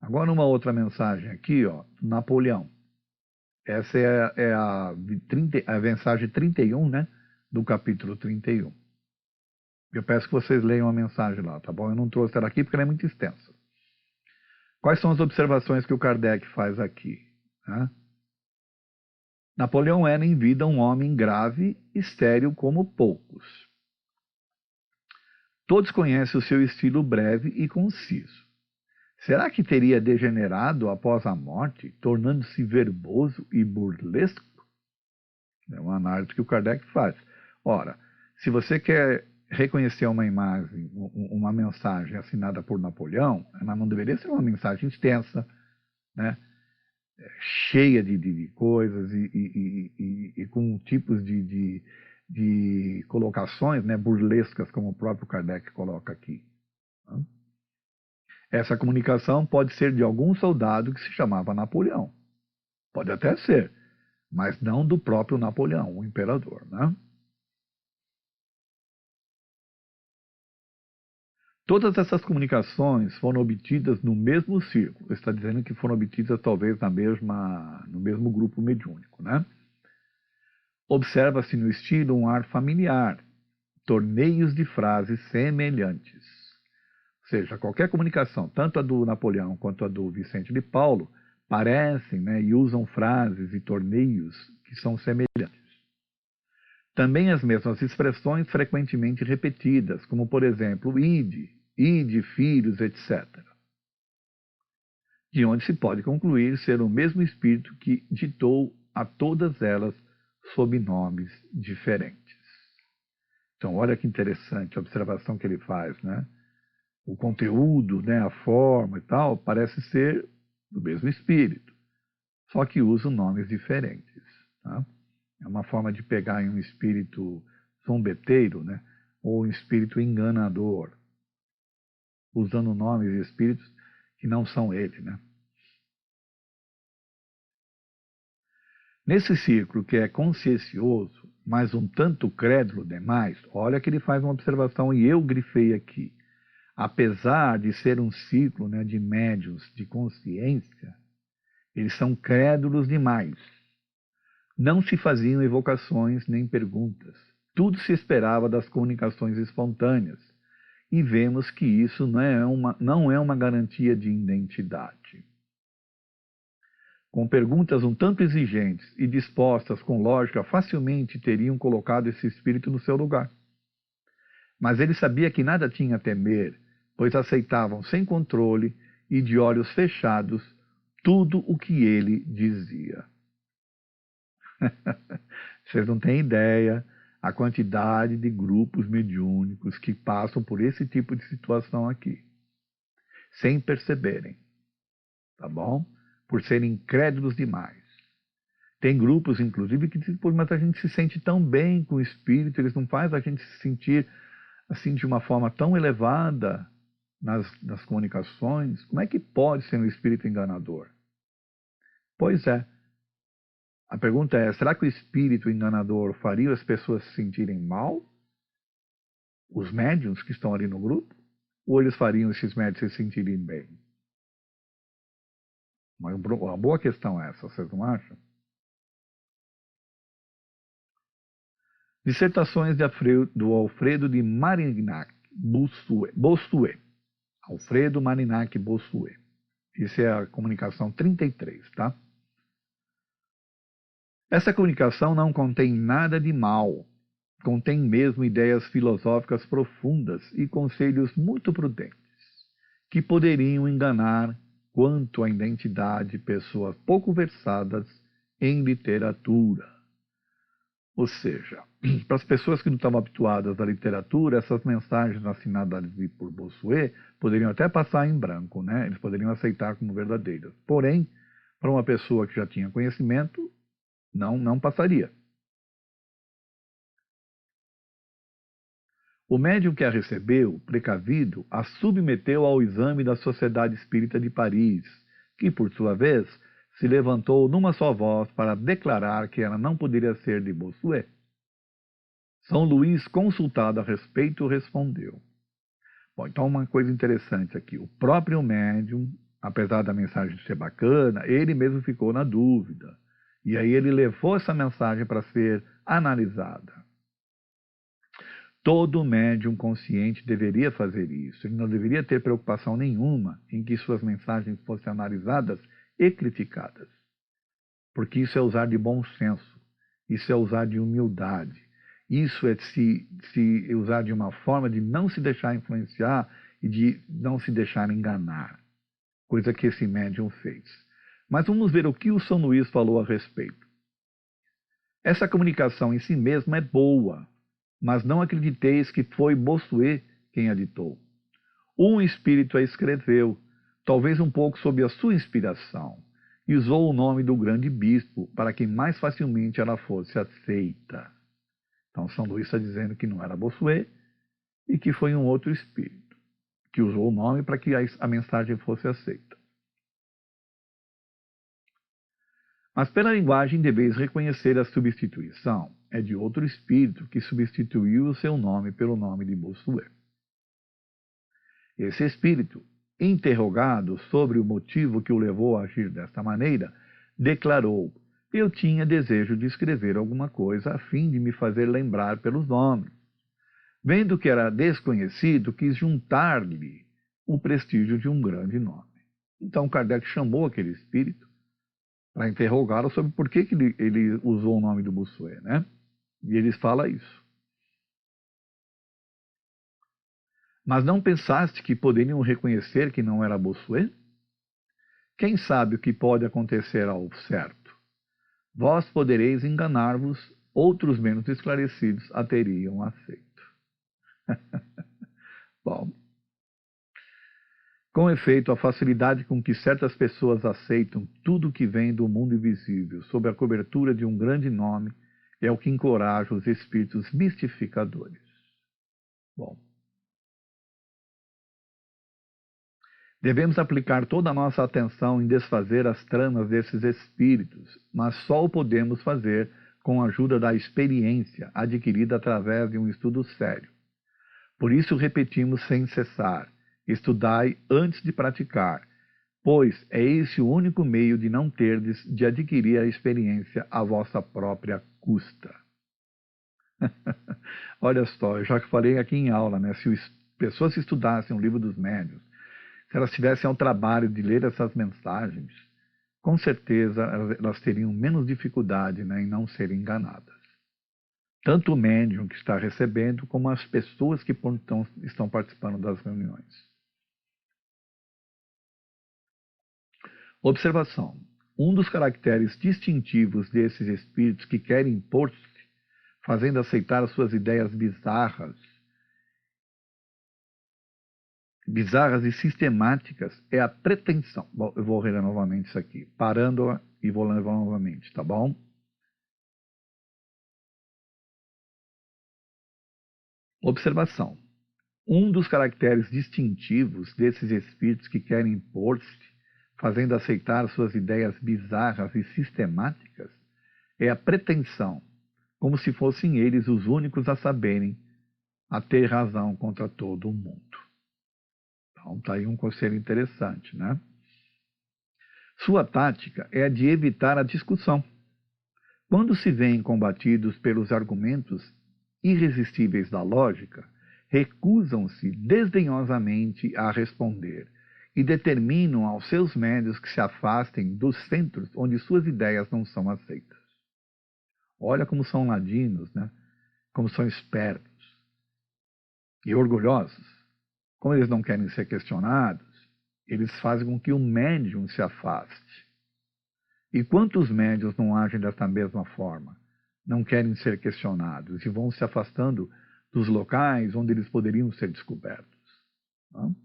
[SPEAKER 1] Agora uma outra mensagem aqui, ó, Napoleão. Essa é a mensagem 31, né? Do capítulo 31. Eu peço que vocês leiam a mensagem lá, tá bom? Eu não trouxe ela aqui porque ela é muito extensa. Quais são as observações que o Kardec faz aqui? Né? Napoleão era em vida um homem grave e sério como poucos. Todos conhecem o seu estilo breve e conciso. Será que teria degenerado após a morte, tornando-se verboso e burlesco? É uma análise que o Kardec faz. Ora, se você quer reconhecer uma imagem, uma mensagem assinada por Napoleão, ela não deveria ser uma mensagem extensa, né? Cheia de coisas e com tipos de colocações, né, burlescas, como o próprio Kardec coloca aqui. Né? Essa comunicação pode ser de algum soldado que se chamava Napoleão. Pode até ser, mas não do próprio Napoleão, o imperador. Né? Todas essas comunicações foram obtidas no mesmo círculo. Está dizendo que foram obtidas talvez no mesmo grupo mediúnico. Né? Observa-se no estilo um ar familiar, torneios de frases semelhantes. Ou seja, qualquer comunicação, tanto a do Napoleão quanto a do Vicente de Paulo, parecem, né, e usam frases e torneios que são semelhantes. Também as mesmas expressões frequentemente repetidas, como por exemplo, ide, filhos, etc. De onde se pode concluir ser o mesmo espírito que ditou a todas elas sob nomes diferentes. Então, olha que interessante a observação que ele faz, né? O conteúdo, né, a forma e tal, parece ser do mesmo espírito, só que usam nomes diferentes. Tá? É uma forma de pegar em um espírito zombeteiro, né, ou um espírito enganador, usando nomes e espíritos que não são ele. Né? Nesse círculo que é consciencioso, mas um tanto crédulo demais, olha que ele faz uma observação e eu grifei aqui. Apesar de ser um ciclo, né, de médiuns de consciência, eles são crédulos demais. Não se faziam evocações nem perguntas. Tudo se esperava das comunicações espontâneas. E vemos que isso não é uma garantia de identidade. Com perguntas um tanto exigentes e dispostas com lógica, facilmente teriam colocado esse espírito no seu lugar. Mas ele sabia que nada tinha a temer, pois aceitavam sem controle e de olhos fechados tudo o que ele dizia. Vocês não têm ideia a quantidade de grupos mediúnicos que passam por esse tipo de situação aqui, sem perceberem, tá bom? Por serem incrédulos demais. Tem grupos, inclusive, que dizem, mas a gente se sente tão bem com o espírito, eles não fazem a gente se sentir assim de uma forma tão elevada nas comunicações. Como é que pode ser um espírito enganador? Pois é, A pergunta é, será que o espírito enganador faria as pessoas se sentirem mal? Os médiuns que estão ali no grupo? Ou eles fariam esses médiuns se sentirem bem? Uma boa questão essa, vocês não acham? Dissertações do Alfredo de Marignac Bossuet. Alfredo Marignac Bossuet. Isso é a comunicação 33, tá? Essa comunicação não contém nada de mal. Contém mesmo ideias filosóficas profundas e conselhos muito prudentes, que poderiam enganar quanto à identidade de pessoas pouco versadas em literatura. Ou seja, para as pessoas que não estavam habituadas à literatura, essas mensagens assinadas por Bossuet poderiam até passar em branco, né? Eles poderiam aceitar como verdadeiras. Porém, para uma pessoa que já tinha conhecimento, não passaria. O médium que a recebeu, precavido, a submeteu ao exame da Sociedade Espírita de Paris, que, por sua vez, se levantou numa só voz para declarar que ela não poderia ser de Bossuet. São Luís, consultado a respeito, respondeu. Bom, então uma coisa interessante aqui. O próprio médium, apesar da mensagem ser bacana, ele mesmo ficou na dúvida. E aí ele levou essa mensagem para ser analisada. Todo médium consciente deveria fazer isso. Ele não deveria ter preocupação nenhuma em que suas mensagens fossem analisadas e criticadas. Porque isso é usar de bom senso. Isso é usar de humildade. Isso é se usar de uma forma de não se deixar influenciar e de não se deixar enganar. Coisa que esse médium fez. Mas vamos ver o que o São Luís falou a respeito. Essa comunicação em si mesma é boa, mas não acrediteis que foi Bossuet quem a ditou. Um espírito a escreveu, talvez um pouco sob a sua inspiração, e usou o nome do grande bispo para que mais facilmente ela fosse aceita. Então São Luís está dizendo que não era Bossuet e que foi um outro espírito, que usou o nome para que a mensagem fosse aceita. Mas pela linguagem deveis reconhecer a substituição. É de outro espírito que substituiu o seu nome pelo nome de Bossuet. Esse espírito, interrogado sobre o motivo que o levou a agir desta maneira, declarou: eu tinha desejo de escrever alguma coisa a fim de me fazer lembrar pelos nomes. Vendo que era desconhecido, quis juntar-lhe o prestígio de um grande nome. Então Kardec chamou aquele espírito para interrogá-lo sobre por que ele usou o nome do Bossuet, né? E ele fala isso. Mas não pensaste que poderiam reconhecer que não era Bossuet? Quem sabe o que pode acontecer ao certo? Vós podereis enganar-vos, outros menos esclarecidos a teriam aceito. Bom, com efeito, a facilidade com que certas pessoas aceitam tudo que vem do mundo invisível sob a cobertura de um grande nome é o que encoraja os espíritos mistificadores. Bom, devemos aplicar toda a nossa atenção em desfazer as tramas desses espíritos, mas só o podemos fazer com a ajuda da experiência adquirida através de um estudo sério. Por isso repetimos sem cessar: estudai antes de praticar, pois é esse o único meio de não terdes de adquirir a experiência à vossa própria custa. Olha só, eu já falei aqui em aula, né? Se as pessoas estudassem o livro dos médiuns, se elas tivessem ao trabalho de ler essas mensagens, com certeza elas teriam menos dificuldade, né, em não serem enganadas. Tanto o médium que está recebendo, como as pessoas que estão participando das reuniões. Observação. Um dos caracteres distintivos desses espíritos que querem impor-se, fazendo aceitar as suas ideias bizarras e sistemáticas, é a pretensão. Bom, eu vou ler novamente isso aqui, parando-a e vou levar novamente, tá bom? Observação. Um dos caracteres distintivos desses espíritos que querem impor-se, fazendo aceitar suas ideias bizarras e sistemáticas, é a pretensão, como se fossem eles os únicos a saberem, a ter razão contra todo o mundo. Então, está aí um conselho interessante, né? Sua tática é a de evitar a discussão. Quando se veem combatidos pelos argumentos irresistíveis da lógica, recusam-se desdenhosamente a responder e determinam aos seus médios que se afastem dos centros onde suas ideias não são aceitas. Olha como são ladinos, né? Como são espertos e orgulhosos. Como eles não querem ser questionados, eles fazem com que o médium se afaste. E quantos médiuns não agem desta mesma forma? Não querem ser questionados e vão se afastando dos locais onde eles poderiam ser descobertos. Não?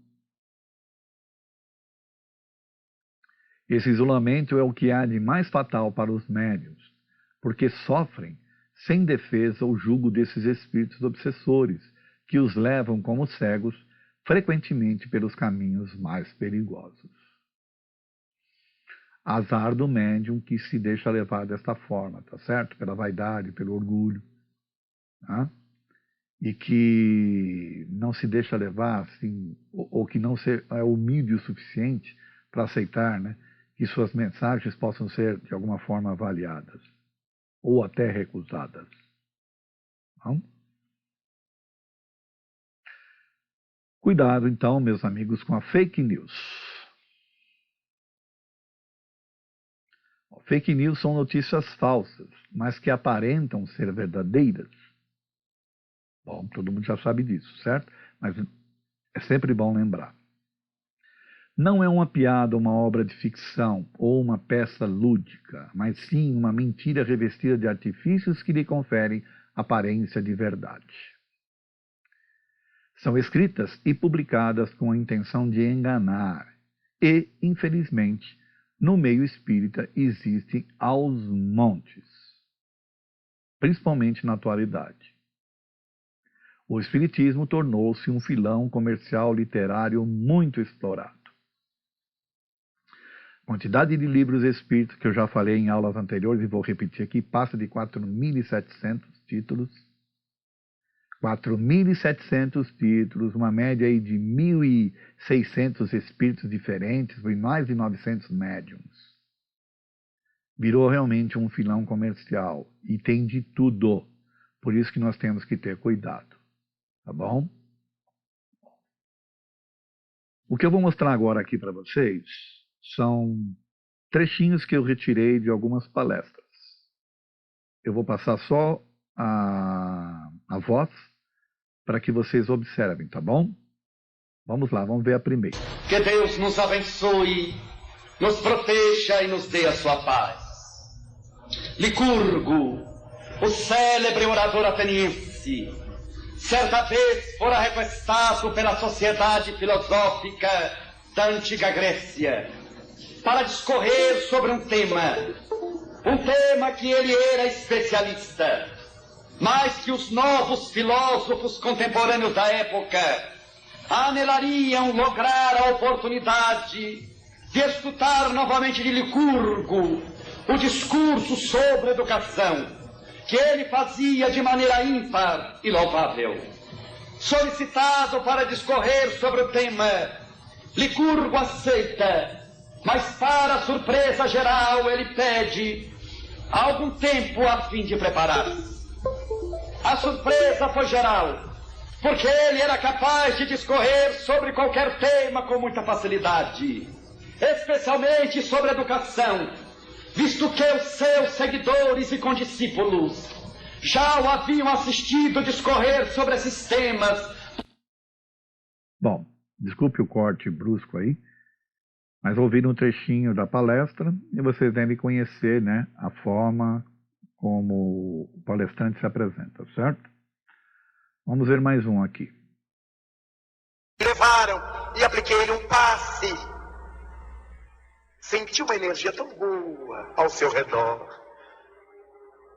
[SPEAKER 1] Esse isolamento é o que há de mais fatal para os médiuns, porque sofrem sem defesa o jugo desses espíritos obsessores, que os levam como cegos, frequentemente pelos caminhos mais perigosos. Azar do médium que se deixa levar desta forma, tá certo? Pela vaidade, pelo orgulho, tá? E que não se deixa levar, assim, ou que não é humilde o suficiente para aceitar, né, que suas mensagens possam ser, de alguma forma, avaliadas, ou até recusadas. Não? Cuidado, então, meus amigos, com a fake news. Fake news são notícias falsas, mas que aparentam ser verdadeiras. Bom, todo mundo já sabe disso, certo? Mas é sempre bom lembrar. Não é uma piada, uma obra de ficção ou uma peça lúdica, mas sim uma mentira revestida de artifícios que lhe conferem aparência de verdade. São escritas e publicadas com a intenção de enganar e, infelizmente, no meio espírita existem aos montes, principalmente na atualidade. O espiritismo tornou-se um filão comercial literário muito explorado. A quantidade de livros espíritas que eu já falei em aulas anteriores e vou repetir aqui passa de 4.700 títulos. 4.700 títulos, uma média aí de 1.600 espíritos diferentes e mais de 900 médiums. Virou realmente um filão comercial e tem de tudo. Por isso que nós temos que ter cuidado. Tá bom? O que eu vou mostrar agora aqui para vocês são trechinhos que eu retirei de algumas palestras. Eu vou passar só a voz para que vocês observem, tá bom? Vamos lá, vamos ver a primeira.
[SPEAKER 2] Que Deus nos abençoe, nos proteja e nos dê a sua paz. Licurgo, o célebre orador ateniense, certa vez fora requestado pela sociedade filosófica da antiga Grécia para discorrer sobre um tema que ele era especialista, mas que os novos filósofos contemporâneos da época anelariam lograr a oportunidade de escutar novamente de Licurgo o discurso sobre educação, que ele fazia de maneira ímpar e louvável. Solicitado para discorrer sobre o tema, Licurgo aceita, mas para surpresa geral ele pede algum tempo a fim de preparar-se. A surpresa foi geral, porque ele era capaz de discorrer sobre qualquer tema com muita facilidade, especialmente sobre educação, visto que os seus seguidores e condiscípulos já o haviam assistido discorrer sobre esses temas.
[SPEAKER 1] Bom, desculpe o corte brusco aí, mas ouviram um trechinho da palestra e vocês devem conhecer, né, a forma como o palestrante se apresenta, certo? Vamos ver mais um aqui.
[SPEAKER 3] Levaram e apliquei-lhe um passe. Senti uma energia tão boa ao seu redor.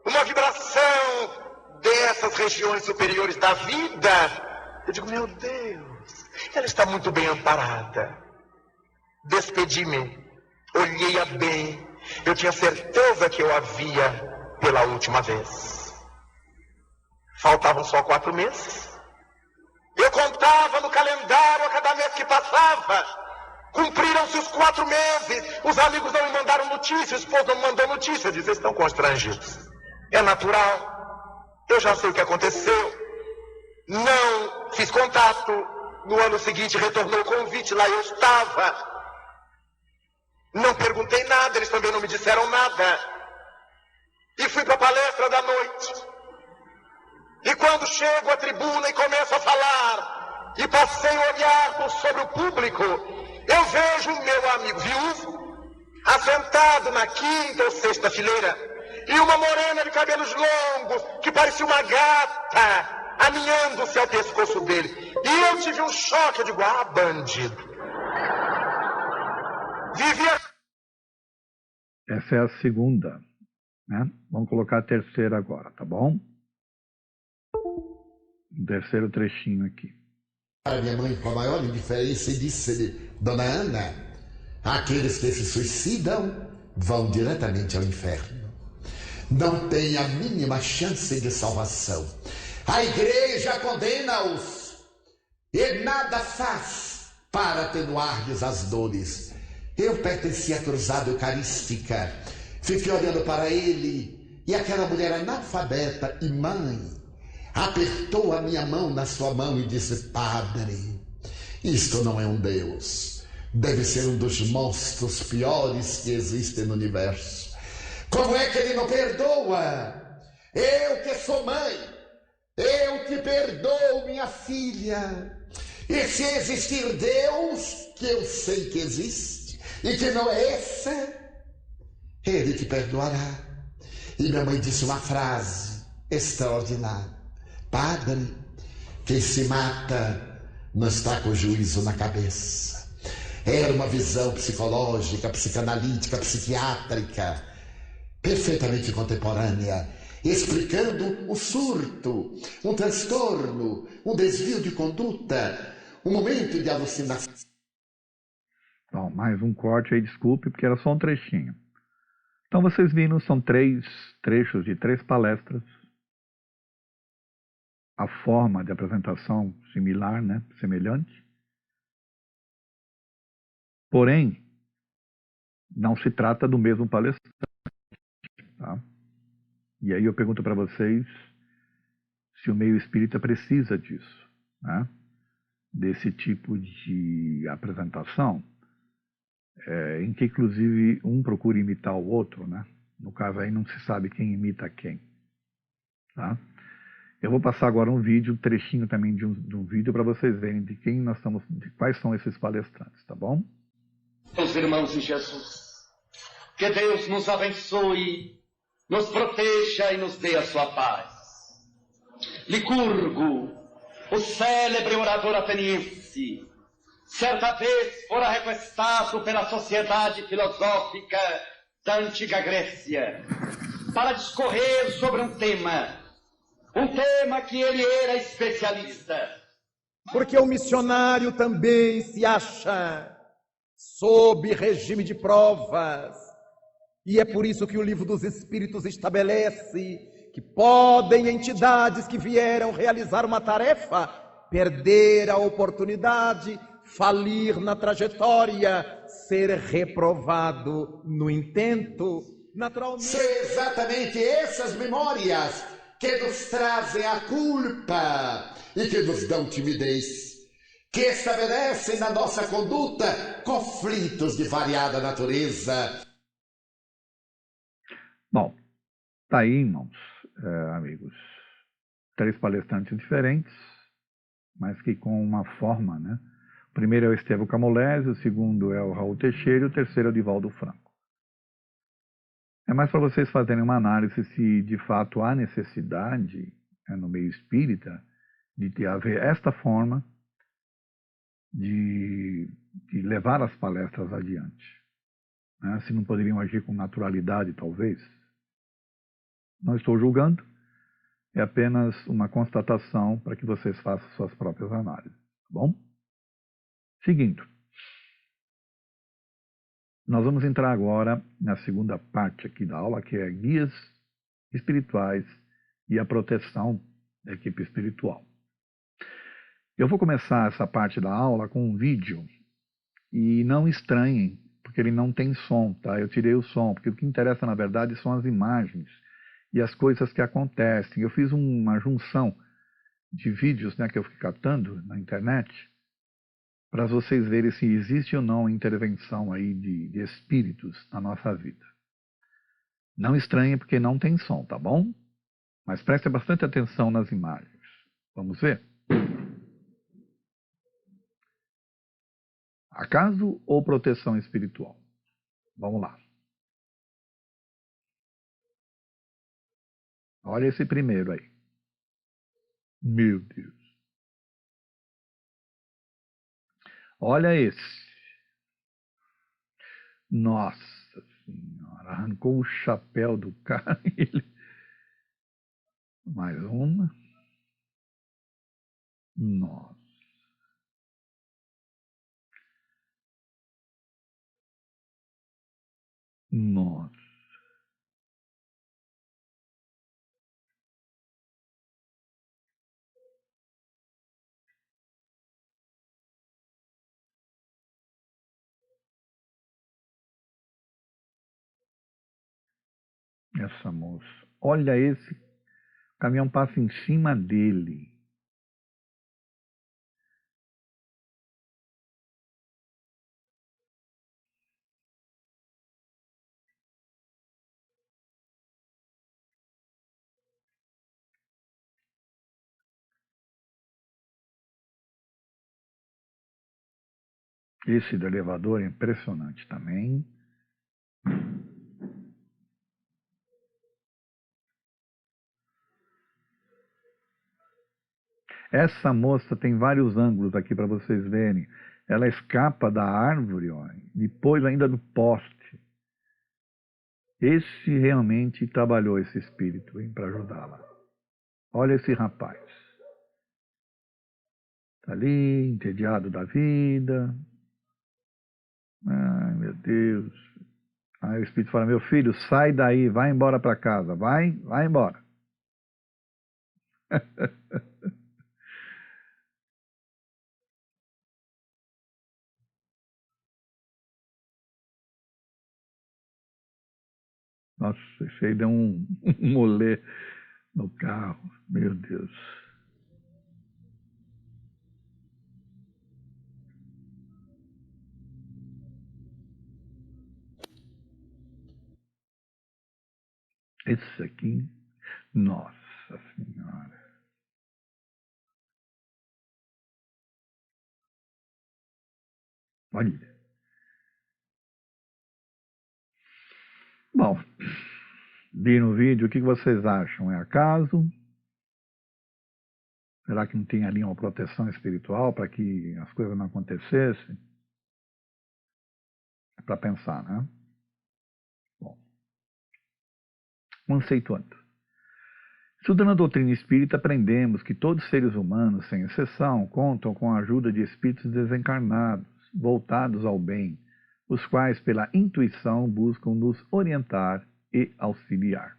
[SPEAKER 3] Uma vibração dessas regiões superiores da vida. Eu digo, meu Deus, ela está muito bem amparada. Despedi-me, olhei-a bem. Eu tinha certeza que eu havia pela última vez. Faltavam só 4 meses. Eu contava no calendário a cada mês que passava. Cumpriram-se os 4 meses. Os amigos não me mandaram notícia, o esposo não me mandou notícia. Eu disse, eles estão constrangidos. É natural. Eu já sei o que aconteceu. Não fiz contato. No ano seguinte retornou o convite, lá eu estava. Não perguntei nada, eles também não me disseram nada. E fui para a palestra da noite. E quando chego à tribuna e começo a falar, e passei o olhar sobre o público, eu vejo o meu amigo viúvo, assentado na 5ª ou 6ª fileira, e uma morena de cabelos longos, que parecia uma gata, aninhando-se ao pescoço dele. E eu tive um choque, eu digo, ah, bandido. Vivia...
[SPEAKER 1] Essa é a segunda, né? Vamos colocar a terceira agora, tá bom? O terceiro trechinho aqui.
[SPEAKER 4] A minha mãe, com a maior indiferença, disse-lhe, Dona Ana, aqueles que se suicidam vão diretamente ao inferno. Não tem a mínima chance de salvação. A igreja condena-os e nada faz para atenuar-lhes as dores. Eu pertencia à cruzada eucarística. Fiquei olhando para ele e aquela mulher analfabeta e mãe apertou a minha mão na sua mão e disse, Padre, isto não é um Deus. Deve ser um dos monstros piores que existem no universo. Como é que ele não perdoa? Eu que sou mãe, eu te perdoo, minha filha. E se existir Deus, que eu sei que existe, e que não é essa, ele te perdoará. E minha mãe disse uma frase extraordinária. Padre, quem se mata não está com o juízo na cabeça. Era uma visão psicológica, psicanalítica, psiquiátrica, perfeitamente contemporânea, explicando um surto, um transtorno, um desvio de conduta, um momento de alucinação.
[SPEAKER 1] Bom, mais um corte aí, desculpe, porque era só um trechinho. Então vocês viram, são 3 trechos de 3 palestras. A forma de apresentação similar, né? Semelhante. Porém, não se trata do mesmo palestrante. Tá? E aí eu pergunto para vocês se o meio espírita precisa disso, né? Desse tipo de apresentação, em que inclusive um procura imitar o outro, né? No caso aí não se sabe quem imita quem. Tá? Eu vou passar agora um vídeo, um trechinho também de um vídeo para vocês verem de quem nós estamos, de quais são esses palestrantes, tá bom?
[SPEAKER 2] Meus irmãos em Jesus, que Deus nos abençoe, nos proteja e nos dê a sua paz. Licurgo, o célebre orador ateniense, certa vez fora requestado pela sociedade filosófica da antiga Grécia para discorrer sobre um tema que ele era especialista.
[SPEAKER 5] Porque o missionário também se acha sob regime de provas. E é por isso que o Livro dos Espíritos estabelece que podem entidades que vieram realizar uma tarefa perder a oportunidade, falir na trajetória, ser reprovado no intento. Naturalmente,
[SPEAKER 4] São exatamente essas memórias que nos trazem a culpa e que nos dão timidez, que estabelecem na nossa conduta conflitos de variada natureza.
[SPEAKER 1] Bom, tá aí, irmãos, amigos, 3 palestrantes diferentes, mas que com uma forma, né? O primeiro é o Estevão Camolese, o segundo é o Raul Teixeira e o terceiro é o Divaldo Franco. É mais para vocês fazerem uma análise se de fato há necessidade, no meio espírita, de haver esta forma de levar as palestras adiante. Né? Se não poderiam agir com naturalidade, talvez. Não estou julgando, é apenas uma constatação para que vocês façam suas próprias análises. Tá bom? Seguindo. Nós vamos entrar agora na segunda parte aqui da aula, que é guias espirituais e a proteção da equipe espiritual. Eu vou começar essa parte da aula com um vídeo e não estranhem, porque ele não tem som, tá? Eu tirei o som, porque o que interessa na verdade são as imagens e as coisas que acontecem. Eu fiz uma junção de vídeos, né, que eu fiquei catando na internet para vocês verem se existe ou não intervenção aí de espíritos na nossa vida. Não estranhem porque não tem som, tá bom? Mas preste bastante atenção nas imagens. Vamos ver? Acaso ou proteção espiritual? Vamos lá. Olha esse primeiro aí. Meu Deus. Olha esse. Nossa Senhora, arrancou o chapéu do cara. Mais uma. Nossa. Nossa. Essa moça. Olha esse. O caminhão passa em cima dele. Esse do elevador é impressionante também. Essa moça tem vários ângulos aqui para vocês verem. Ela escapa da árvore, ó, depois ainda do poste. Esse realmente trabalhou esse espírito para ajudá-la. Olha esse rapaz. Está ali, entediado da vida. Ai, meu Deus. Aí o espírito fala, meu filho, sai daí, vai embora para casa. Vai embora. Nossa, esse aí deu um molê no carro. Meu Deus. Esse aqui, nossa Senhora. Olha. Bom, viram o vídeo, o que vocês acham? É acaso? Será que não tem ali uma proteção espiritual para que as coisas não acontecessem? É para pensar, né? Bom, conceituando. Estudando a doutrina espírita, aprendemos que todos os seres humanos, sem exceção, contam com a ajuda de espíritos desencarnados, voltados ao bem, os quais, pela intuição, buscam nos orientar e auxiliar.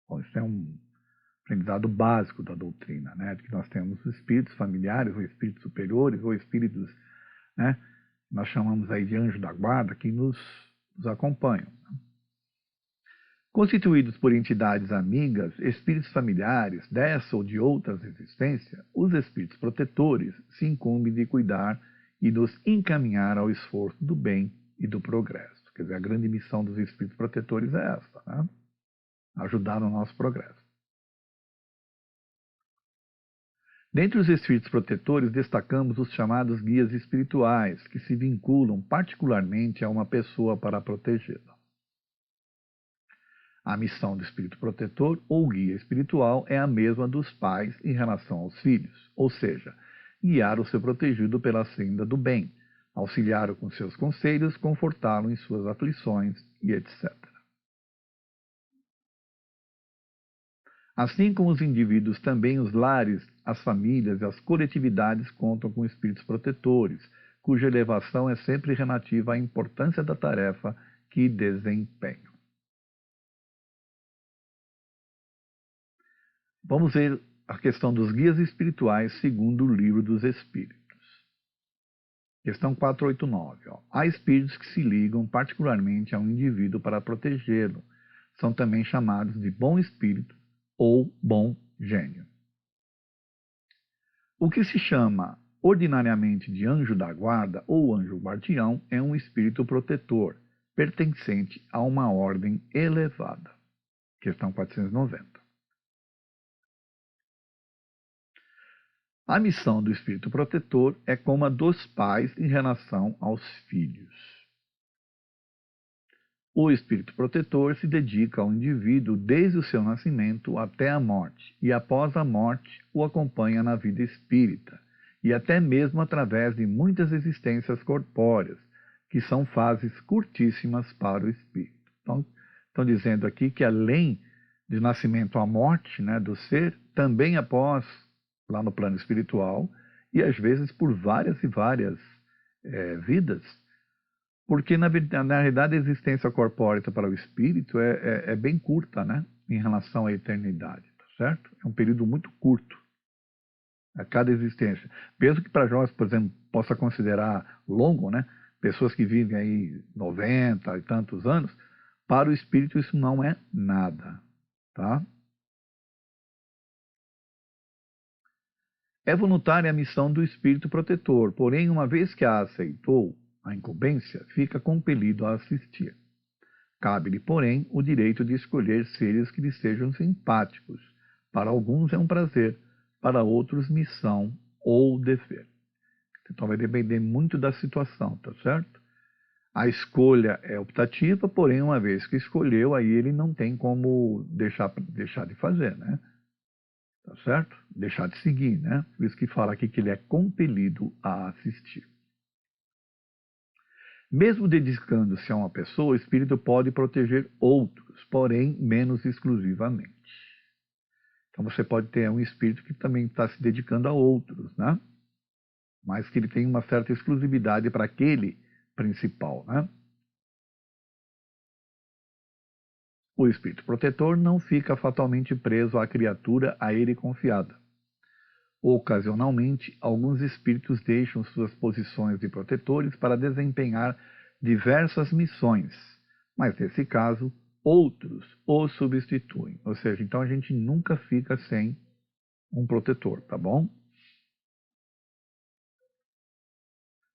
[SPEAKER 1] Bom, isso é um aprendizado básico da doutrina, né? De que nós temos espíritos familiares, ou espíritos superiores, ou espíritos, né? Nós chamamos aí de anjo da guarda, que nos acompanham. Constituídos por entidades amigas, espíritos familiares dessa ou de outras existências, os espíritos protetores se incumbem de cuidar e nos encaminhar ao esforço do bem e do progresso. Quer dizer, a grande missão dos espíritos protetores é essa, né? Ajudar no nosso progresso. Dentre os espíritos protetores, destacamos os chamados guias espirituais, que se vinculam particularmente a uma pessoa para protegê-la. A missão do espírito protetor ou guia espiritual é a mesma dos pais em relação aos filhos, ou seja, guiar o seu protegido pela senda do bem, auxiliá-lo com seus conselhos, confortá-lo em suas aflições e etc. Assim como os indivíduos, também os lares, as famílias e as coletividades contam com espíritos protetores, cuja elevação é sempre relativa à importância da tarefa que desempenham. Vamos ver a questão dos guias espirituais segundo o Livro dos Espíritos. Questão 489. Há espíritos que se ligam particularmente a um indivíduo para protegê-lo. São também chamados de bom espírito ou bom gênio. O que se chama ordinariamente de anjo da guarda ou anjo guardião é um espírito protetor, pertencente a uma ordem elevada. Questão 490. A missão do espírito protetor é como a dos pais em relação aos filhos. O espírito protetor se dedica ao indivíduo desde o seu nascimento até a morte, e após a morte o acompanha na vida espírita, e até mesmo através de muitas existências corpóreas, que são fases curtíssimas para o espírito. Então, estão dizendo aqui que além de nascimento à morte, né, do ser, também após, lá no plano espiritual, e às vezes por várias e várias vidas, porque na realidade a existência corpórea para o espírito é bem curta, né, em relação à eternidade, tá certo? É um período muito curto a cada existência. Mesmo que para nós, por exemplo, possa considerar longo, né, pessoas que vivem aí 90 e tantos anos, para o espírito isso não é nada, tá? É voluntária a missão do espírito protetor, porém, uma vez que a aceitou, a incumbência, fica compelido a assistir. Cabe-lhe, porém, o direito de escolher seres que lhe sejam simpáticos. Para alguns é um prazer, para outros missão ou dever. Então vai depender muito da situação, tá certo? A escolha é optativa, porém, uma vez que escolheu, aí ele não tem como deixar de fazer, né? Tá certo? Deixar de seguir, né? Por isso que fala aqui que ele é compelido a assistir. Mesmo dedicando-se a uma pessoa, o espírito pode proteger outros, porém menos exclusivamente. Então você pode ter um espírito que também está se dedicando a outros, né? Mas que ele tem uma certa exclusividade para aquele principal, né? O espírito protetor não fica fatalmente preso à criatura a ele confiada. Ocasionalmente, alguns espíritos deixam suas posições de protetores para desempenhar diversas missões, mas nesse caso, outros o substituem. Ou seja, então a gente nunca fica sem um protetor, tá bom?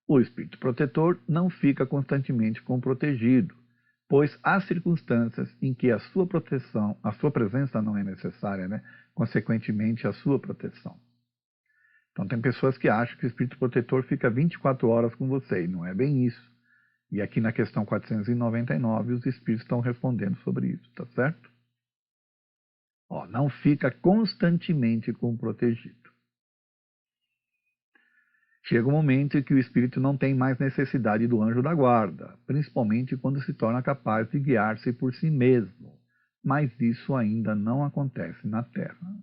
[SPEAKER 1] O espírito protetor não fica constantemente com o protegido, pois há circunstâncias em que a sua presença não é necessária, né? Consequentemente, a sua proteção. Então, tem pessoas que acham que o espírito protetor fica 24 horas com você, e não é bem isso. E aqui na questão 499, os espíritos estão respondendo sobre isso, tá certo? Não fica constantemente com o protegido. Chega um momento em que o espírito não tem mais necessidade do anjo da guarda, principalmente quando se torna capaz de guiar-se por si mesmo. Mas isso ainda não acontece na Terra.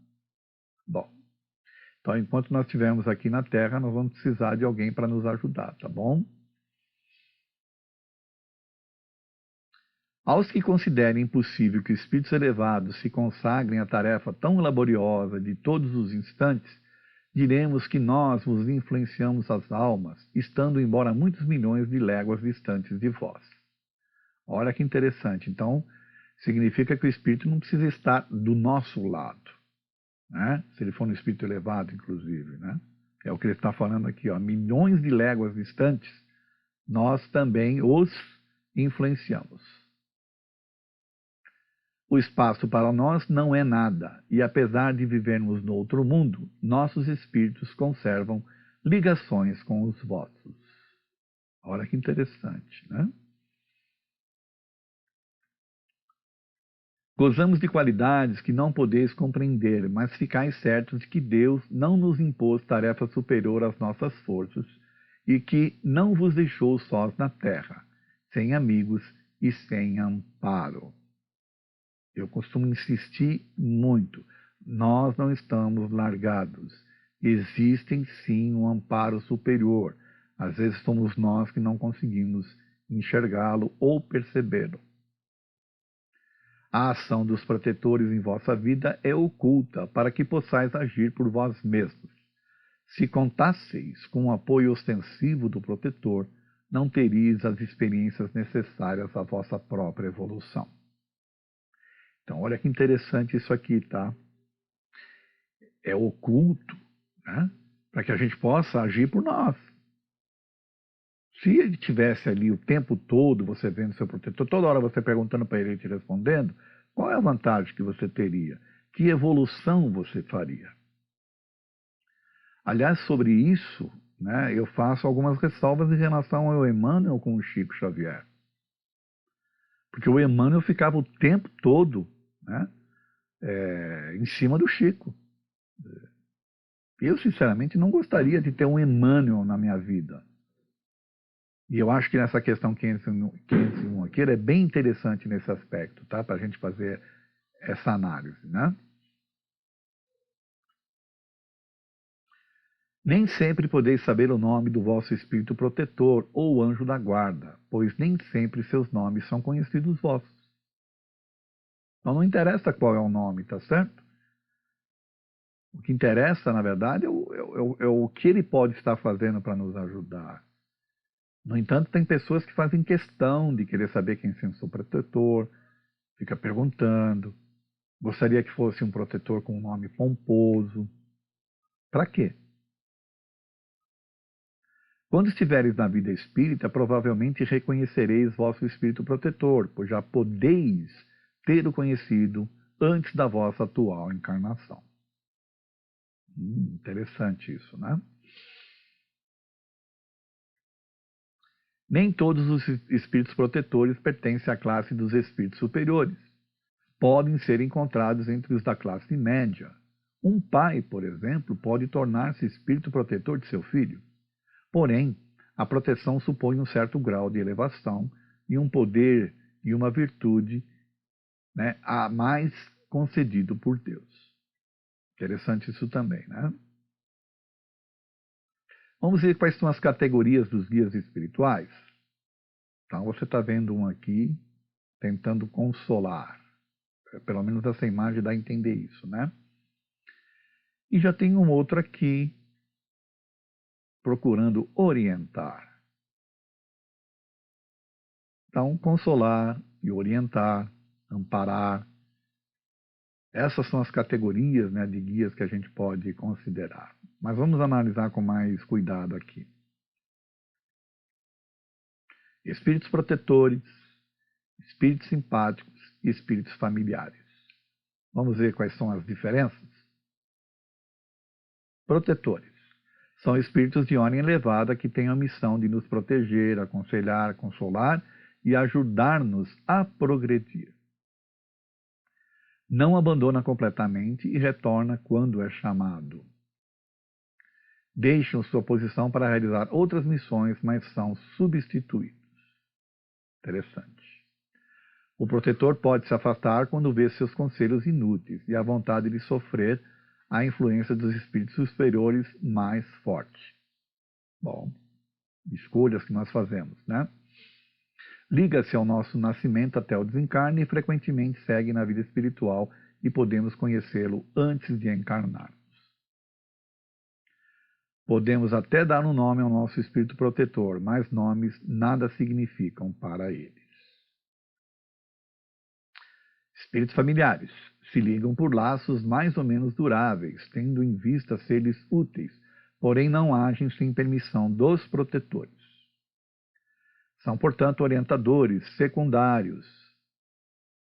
[SPEAKER 1] Bom, então enquanto nós estivermos aqui na Terra, nós vamos precisar de alguém para nos ajudar, tá bom? Aos que considerem impossível que espíritos elevados se consagrem à tarefa tão laboriosa de todos os instantes, diremos que nós vos influenciamos as almas, estando embora muitos milhões de léguas distantes de vós. Olha que interessante. Então, significa que o espírito não precisa estar do nosso lado, né? Se ele for um espírito elevado, inclusive, né? É o que ele está falando aqui, milhões de léguas distantes, nós também os influenciamos. O espaço para nós não é nada, e apesar de vivermos no outro mundo, nossos espíritos conservam ligações com os vossos. Olha que interessante, né? Gozamos de qualidades que não podeis compreender, mas ficais certos de que Deus não nos impôs tarefa superior às nossas forças e que não vos deixou sós na terra, sem amigos e sem amparo. Eu costumo insistir muito. Nós não estamos largados. Existem sim um amparo superior. Às vezes somos nós que não conseguimos enxergá-lo ou percebê-lo. A ação dos protetores em vossa vida é oculta, para que possais agir por vós mesmos. Se contasseis com o apoio ostensivo do protetor, não teríeis as experiências necessárias à vossa própria evolução. Então, olha que interessante isso aqui, tá? É oculto, né? Para que a gente possa agir por nós. Se ele tivesse ali o tempo todo, você vendo seu protetor, toda hora você perguntando para ele e te respondendo, qual é a vantagem que você teria? Que evolução você faria? Aliás, sobre isso, né, eu faço algumas ressalvas em relação ao Emmanuel com o Chico Xavier. Porque o Emmanuel ficava o tempo todo, né, em cima do Chico. Eu, sinceramente, não gostaria de ter um Emmanuel na minha vida. E eu acho que nessa questão 501 aqui, é bem interessante nesse aspecto, tá? Para a gente fazer essa análise, né? Nem sempre podeis saber o nome do vosso espírito protetor ou anjo da guarda, pois nem sempre seus nomes são conhecidos vossos. Então não interessa qual é o nome, tá certo? O que interessa, na verdade, é o que ele pode estar fazendo para nos ajudar. No entanto, tem pessoas que fazem questão de querer saber quem é o seu protetor, fica perguntando, gostaria que fosse um protetor com um nome pomposo. Para quê? Quando estiveres na vida espírita, provavelmente reconhecereis vosso espírito protetor, pois já podeis ter-o conhecido antes da vossa atual encarnação. Interessante isso, né? Nem todos os espíritos protetores pertencem à classe dos espíritos superiores. Podem ser encontrados entre os da classe média. Um pai, por exemplo, pode tornar-se espírito protetor de seu filho. Porém, a proteção supõe um certo grau de elevação e um poder e uma virtude, né, a mais concedido por Deus. Interessante isso também, né? Vamos ver quais são as categorias dos guias espirituais. Então, você está vendo um aqui tentando consolar. Pelo menos essa imagem dá a entender isso, né? E já tem um outro aqui procurando orientar. Então, consolar e orientar, amparar. Essas são as categorias, né, de guias que a gente pode considerar. Mas vamos analisar com mais cuidado aqui. Espíritos protetores, espíritos simpáticos e espíritos familiares. Vamos ver quais são as diferenças? Protetores. São espíritos de ordem elevada que têm a missão de nos proteger, aconselhar, consolar e ajudar-nos a progredir. Não abandona completamente e retorna quando é chamado. Deixam sua posição para realizar outras missões, mas são substituídos. Interessante. O protetor pode se afastar quando vê seus conselhos inúteis e a vontade de sofrer a influência dos espíritos superiores mais forte. Bom, escolhas que nós fazemos, né? Liga-se ao nosso nascimento até o desencarne e frequentemente segue na vida espiritual e podemos conhecê-lo antes de encarnarmos. Podemos até dar um nome ao nosso espírito protetor, mas nomes nada significam para eles. Espíritos familiares se ligam por laços mais ou menos duráveis, tendo em vista ser-lhes úteis, porém não agem sem permissão dos protetores. São, portanto, orientadores secundários,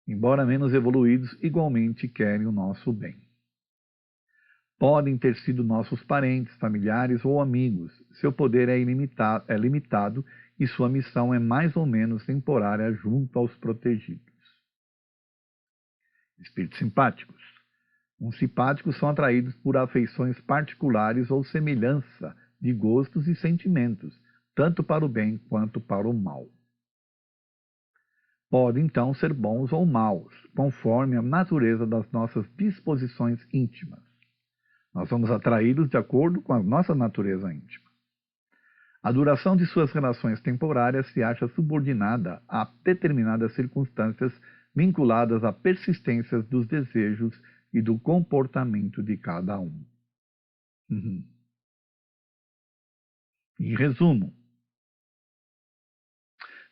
[SPEAKER 1] embora menos evoluídos, igualmente querem o nosso bem. Podem ter sido nossos parentes, familiares ou amigos. Seu poder é limitado e sua missão é mais ou menos temporária junto aos protegidos. Espíritos simpáticos. Os simpáticos são atraídos por afeições particulares ou semelhança de gostos e sentimentos, tanto para o bem quanto para o mal. Podem, então, ser bons ou maus, conforme a natureza das nossas disposições íntimas. Nós vamos atraí-los de acordo com a nossa natureza íntima. A duração de suas relações temporárias se acha subordinada a determinadas circunstâncias vinculadas à persistência dos desejos e do comportamento de cada um. Em resumo,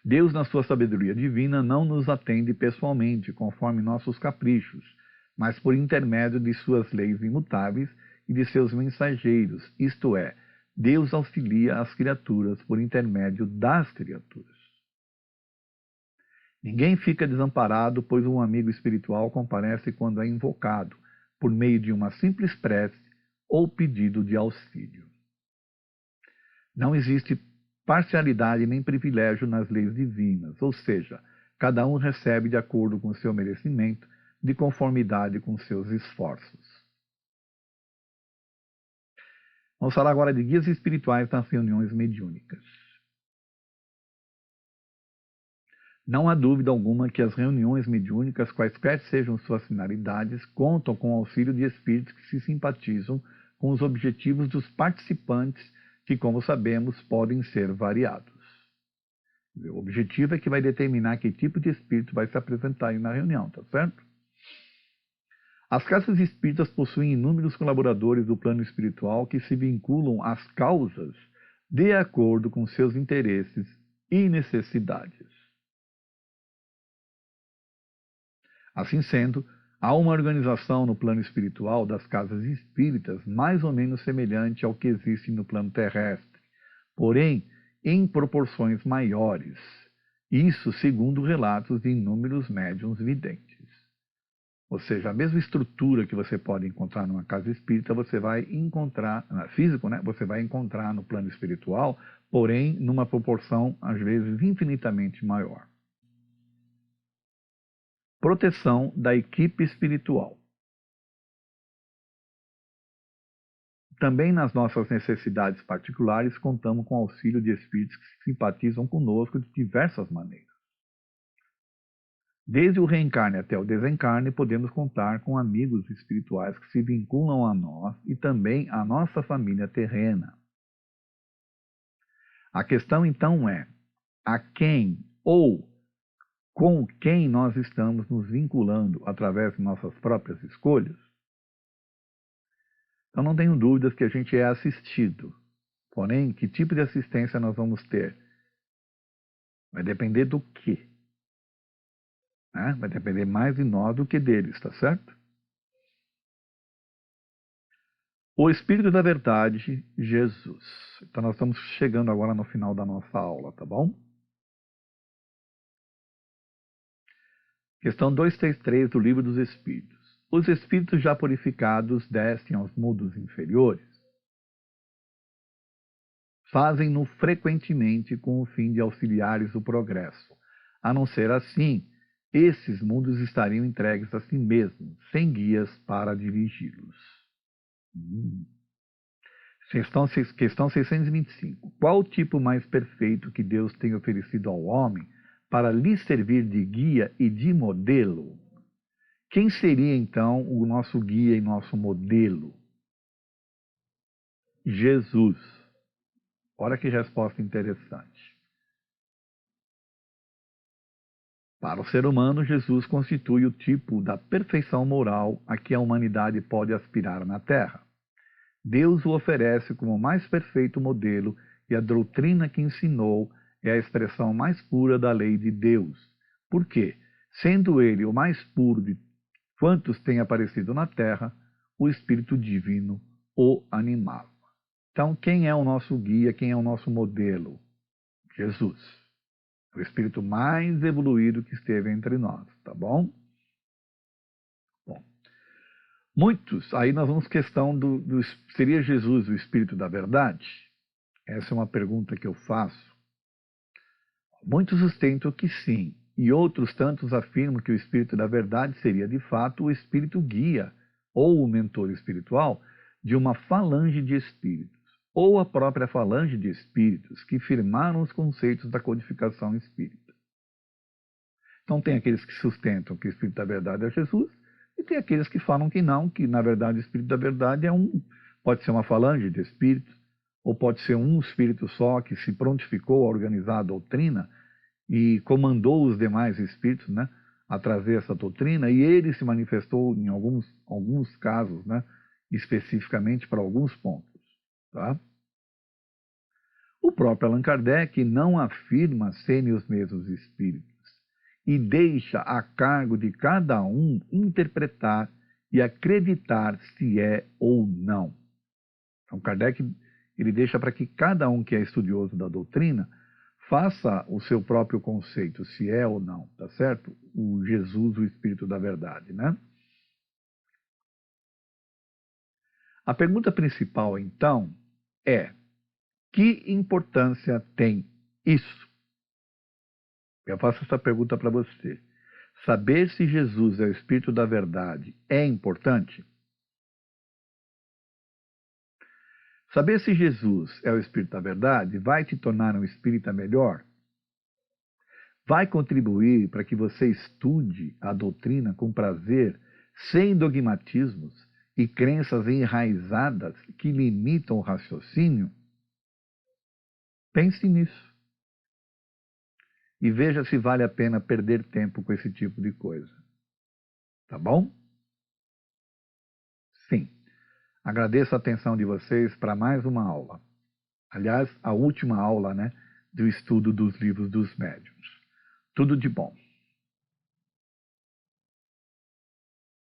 [SPEAKER 1] Deus, na sua sabedoria divina, não nos atende pessoalmente, conforme nossos caprichos, mas por intermédio de suas leis imutáveis e de seus mensageiros, isto é, Deus auxilia as criaturas por intermédio das criaturas. Ninguém fica desamparado, pois um amigo espiritual comparece quando é invocado, por meio de uma simples prece ou pedido de auxílio. Não existe parcialidade nem privilégio nas leis divinas, ou seja, cada um recebe de acordo com seu merecimento, de conformidade com seus esforços. Vamos falar agora de guias espirituais nas reuniões mediúnicas. Não há dúvida alguma que as reuniões mediúnicas, quaisquer sejam suas finalidades, contam com o auxílio de espíritos que se simpatizam com os objetivos dos participantes, que, como sabemos, podem ser variados. O objetivo é que vai determinar que tipo de espírito vai se apresentar aí na reunião, tá certo? As casas espíritas possuem inúmeros colaboradores do plano espiritual que se vinculam às causas de acordo com seus interesses e necessidades. Assim sendo, há uma organização no plano espiritual das casas espíritas mais ou menos semelhante ao que existe no plano terrestre, porém em proporções maiores. Isso segundo relatos de inúmeros médiuns videntes. Ou seja, a mesma estrutura que você pode encontrar numa casa espírita, você vai encontrar, físico, né? Você vai encontrar no plano espiritual, porém numa proporção, às vezes, infinitamente maior. Proteção da equipe espiritual. Também nas nossas necessidades particulares, contamos com o auxílio de espíritos que simpatizam conosco de diversas maneiras. Desde o reencarne até o desencarne, podemos contar com amigos espirituais que se vinculam a nós e também à nossa família terrena. A questão, então, é a quem ou com quem nós estamos nos vinculando através de nossas próprias escolhas? Então, não tenho dúvidas que a gente é assistido. Porém, que tipo de assistência nós vamos ter? Vai depender do quê? Vai depender mais de nós do que deles, tá certo? O Espírito da Verdade, Jesus. Então nós estamos chegando agora no final da nossa aula, tá bom? Questão 233 do Livro dos Espíritos. Os espíritos já purificados descem aos mundos inferiores. Fazem-no frequentemente com o fim de auxiliares o progresso. A não ser assim, esses mundos estariam entregues a si mesmos, sem guias para dirigi-los. Questão 625. Qual o tipo mais perfeito que Deus tem oferecido ao homem para lhe servir de guia e de modelo? Quem seria, então, o nosso guia e nosso modelo? Jesus. Olha que resposta interessante. Para o ser humano, Jesus constitui o tipo da perfeição moral a que a humanidade pode aspirar na Terra. Deus o oferece como o mais perfeito modelo e a doutrina que ensinou é a expressão mais pura da lei de Deus. Por quê? Sendo ele o mais puro de quantos têm aparecido na Terra, o Espírito Divino o animava. Então, quem é o nosso guia, quem é o nosso modelo? Jesus. O espírito mais evoluído que esteve entre nós, tá bom? Bom, muitos, aí nós vamos questão seria Jesus o Espírito da Verdade? Essa é uma pergunta que eu faço. Muitos sustentam que sim, e outros tantos afirmam que o Espírito da Verdade seria de fato o Espírito guia, ou o mentor espiritual, de uma falange de espíritos, ou a própria falange de espíritos que firmaram os conceitos da codificação espírita. Então tem aqueles que sustentam que o Espírito da Verdade é Jesus, e tem aqueles que falam que não, que na verdade o Espírito da Verdade pode ser uma falange de espíritos, ou pode ser um espírito só que se prontificou a organizar a doutrina e comandou os demais espíritos, né, a trazer essa doutrina, e ele se manifestou em alguns casos, né, especificamente para alguns pontos. Tá? O próprio Allan Kardec não afirma serem os mesmos espíritos e deixa a cargo de cada um interpretar e acreditar se é ou não. Então, Kardec ele deixa para que cada um que é estudioso da doutrina faça o seu próprio conceito, se é ou não, tá certo? O Jesus, o Espírito da Verdade, né? A pergunta principal, então, é: que importância tem isso? Eu faço essa pergunta para você. Saber se Jesus é o Espírito da Verdade é importante? Saber se Jesus é o Espírito da Verdade vai te tornar um espírita melhor? Vai contribuir para que você estude a doutrina com prazer, sem dogmatismos e crenças enraizadas que limitam o raciocínio? Pense nisso. E veja se vale a pena perder tempo com esse tipo de coisa. Tá bom? Sim. Agradeço a atenção de vocês para mais uma aula. Aliás, a última aula, né, do estudo dos livros dos médiuns. Tudo de bom.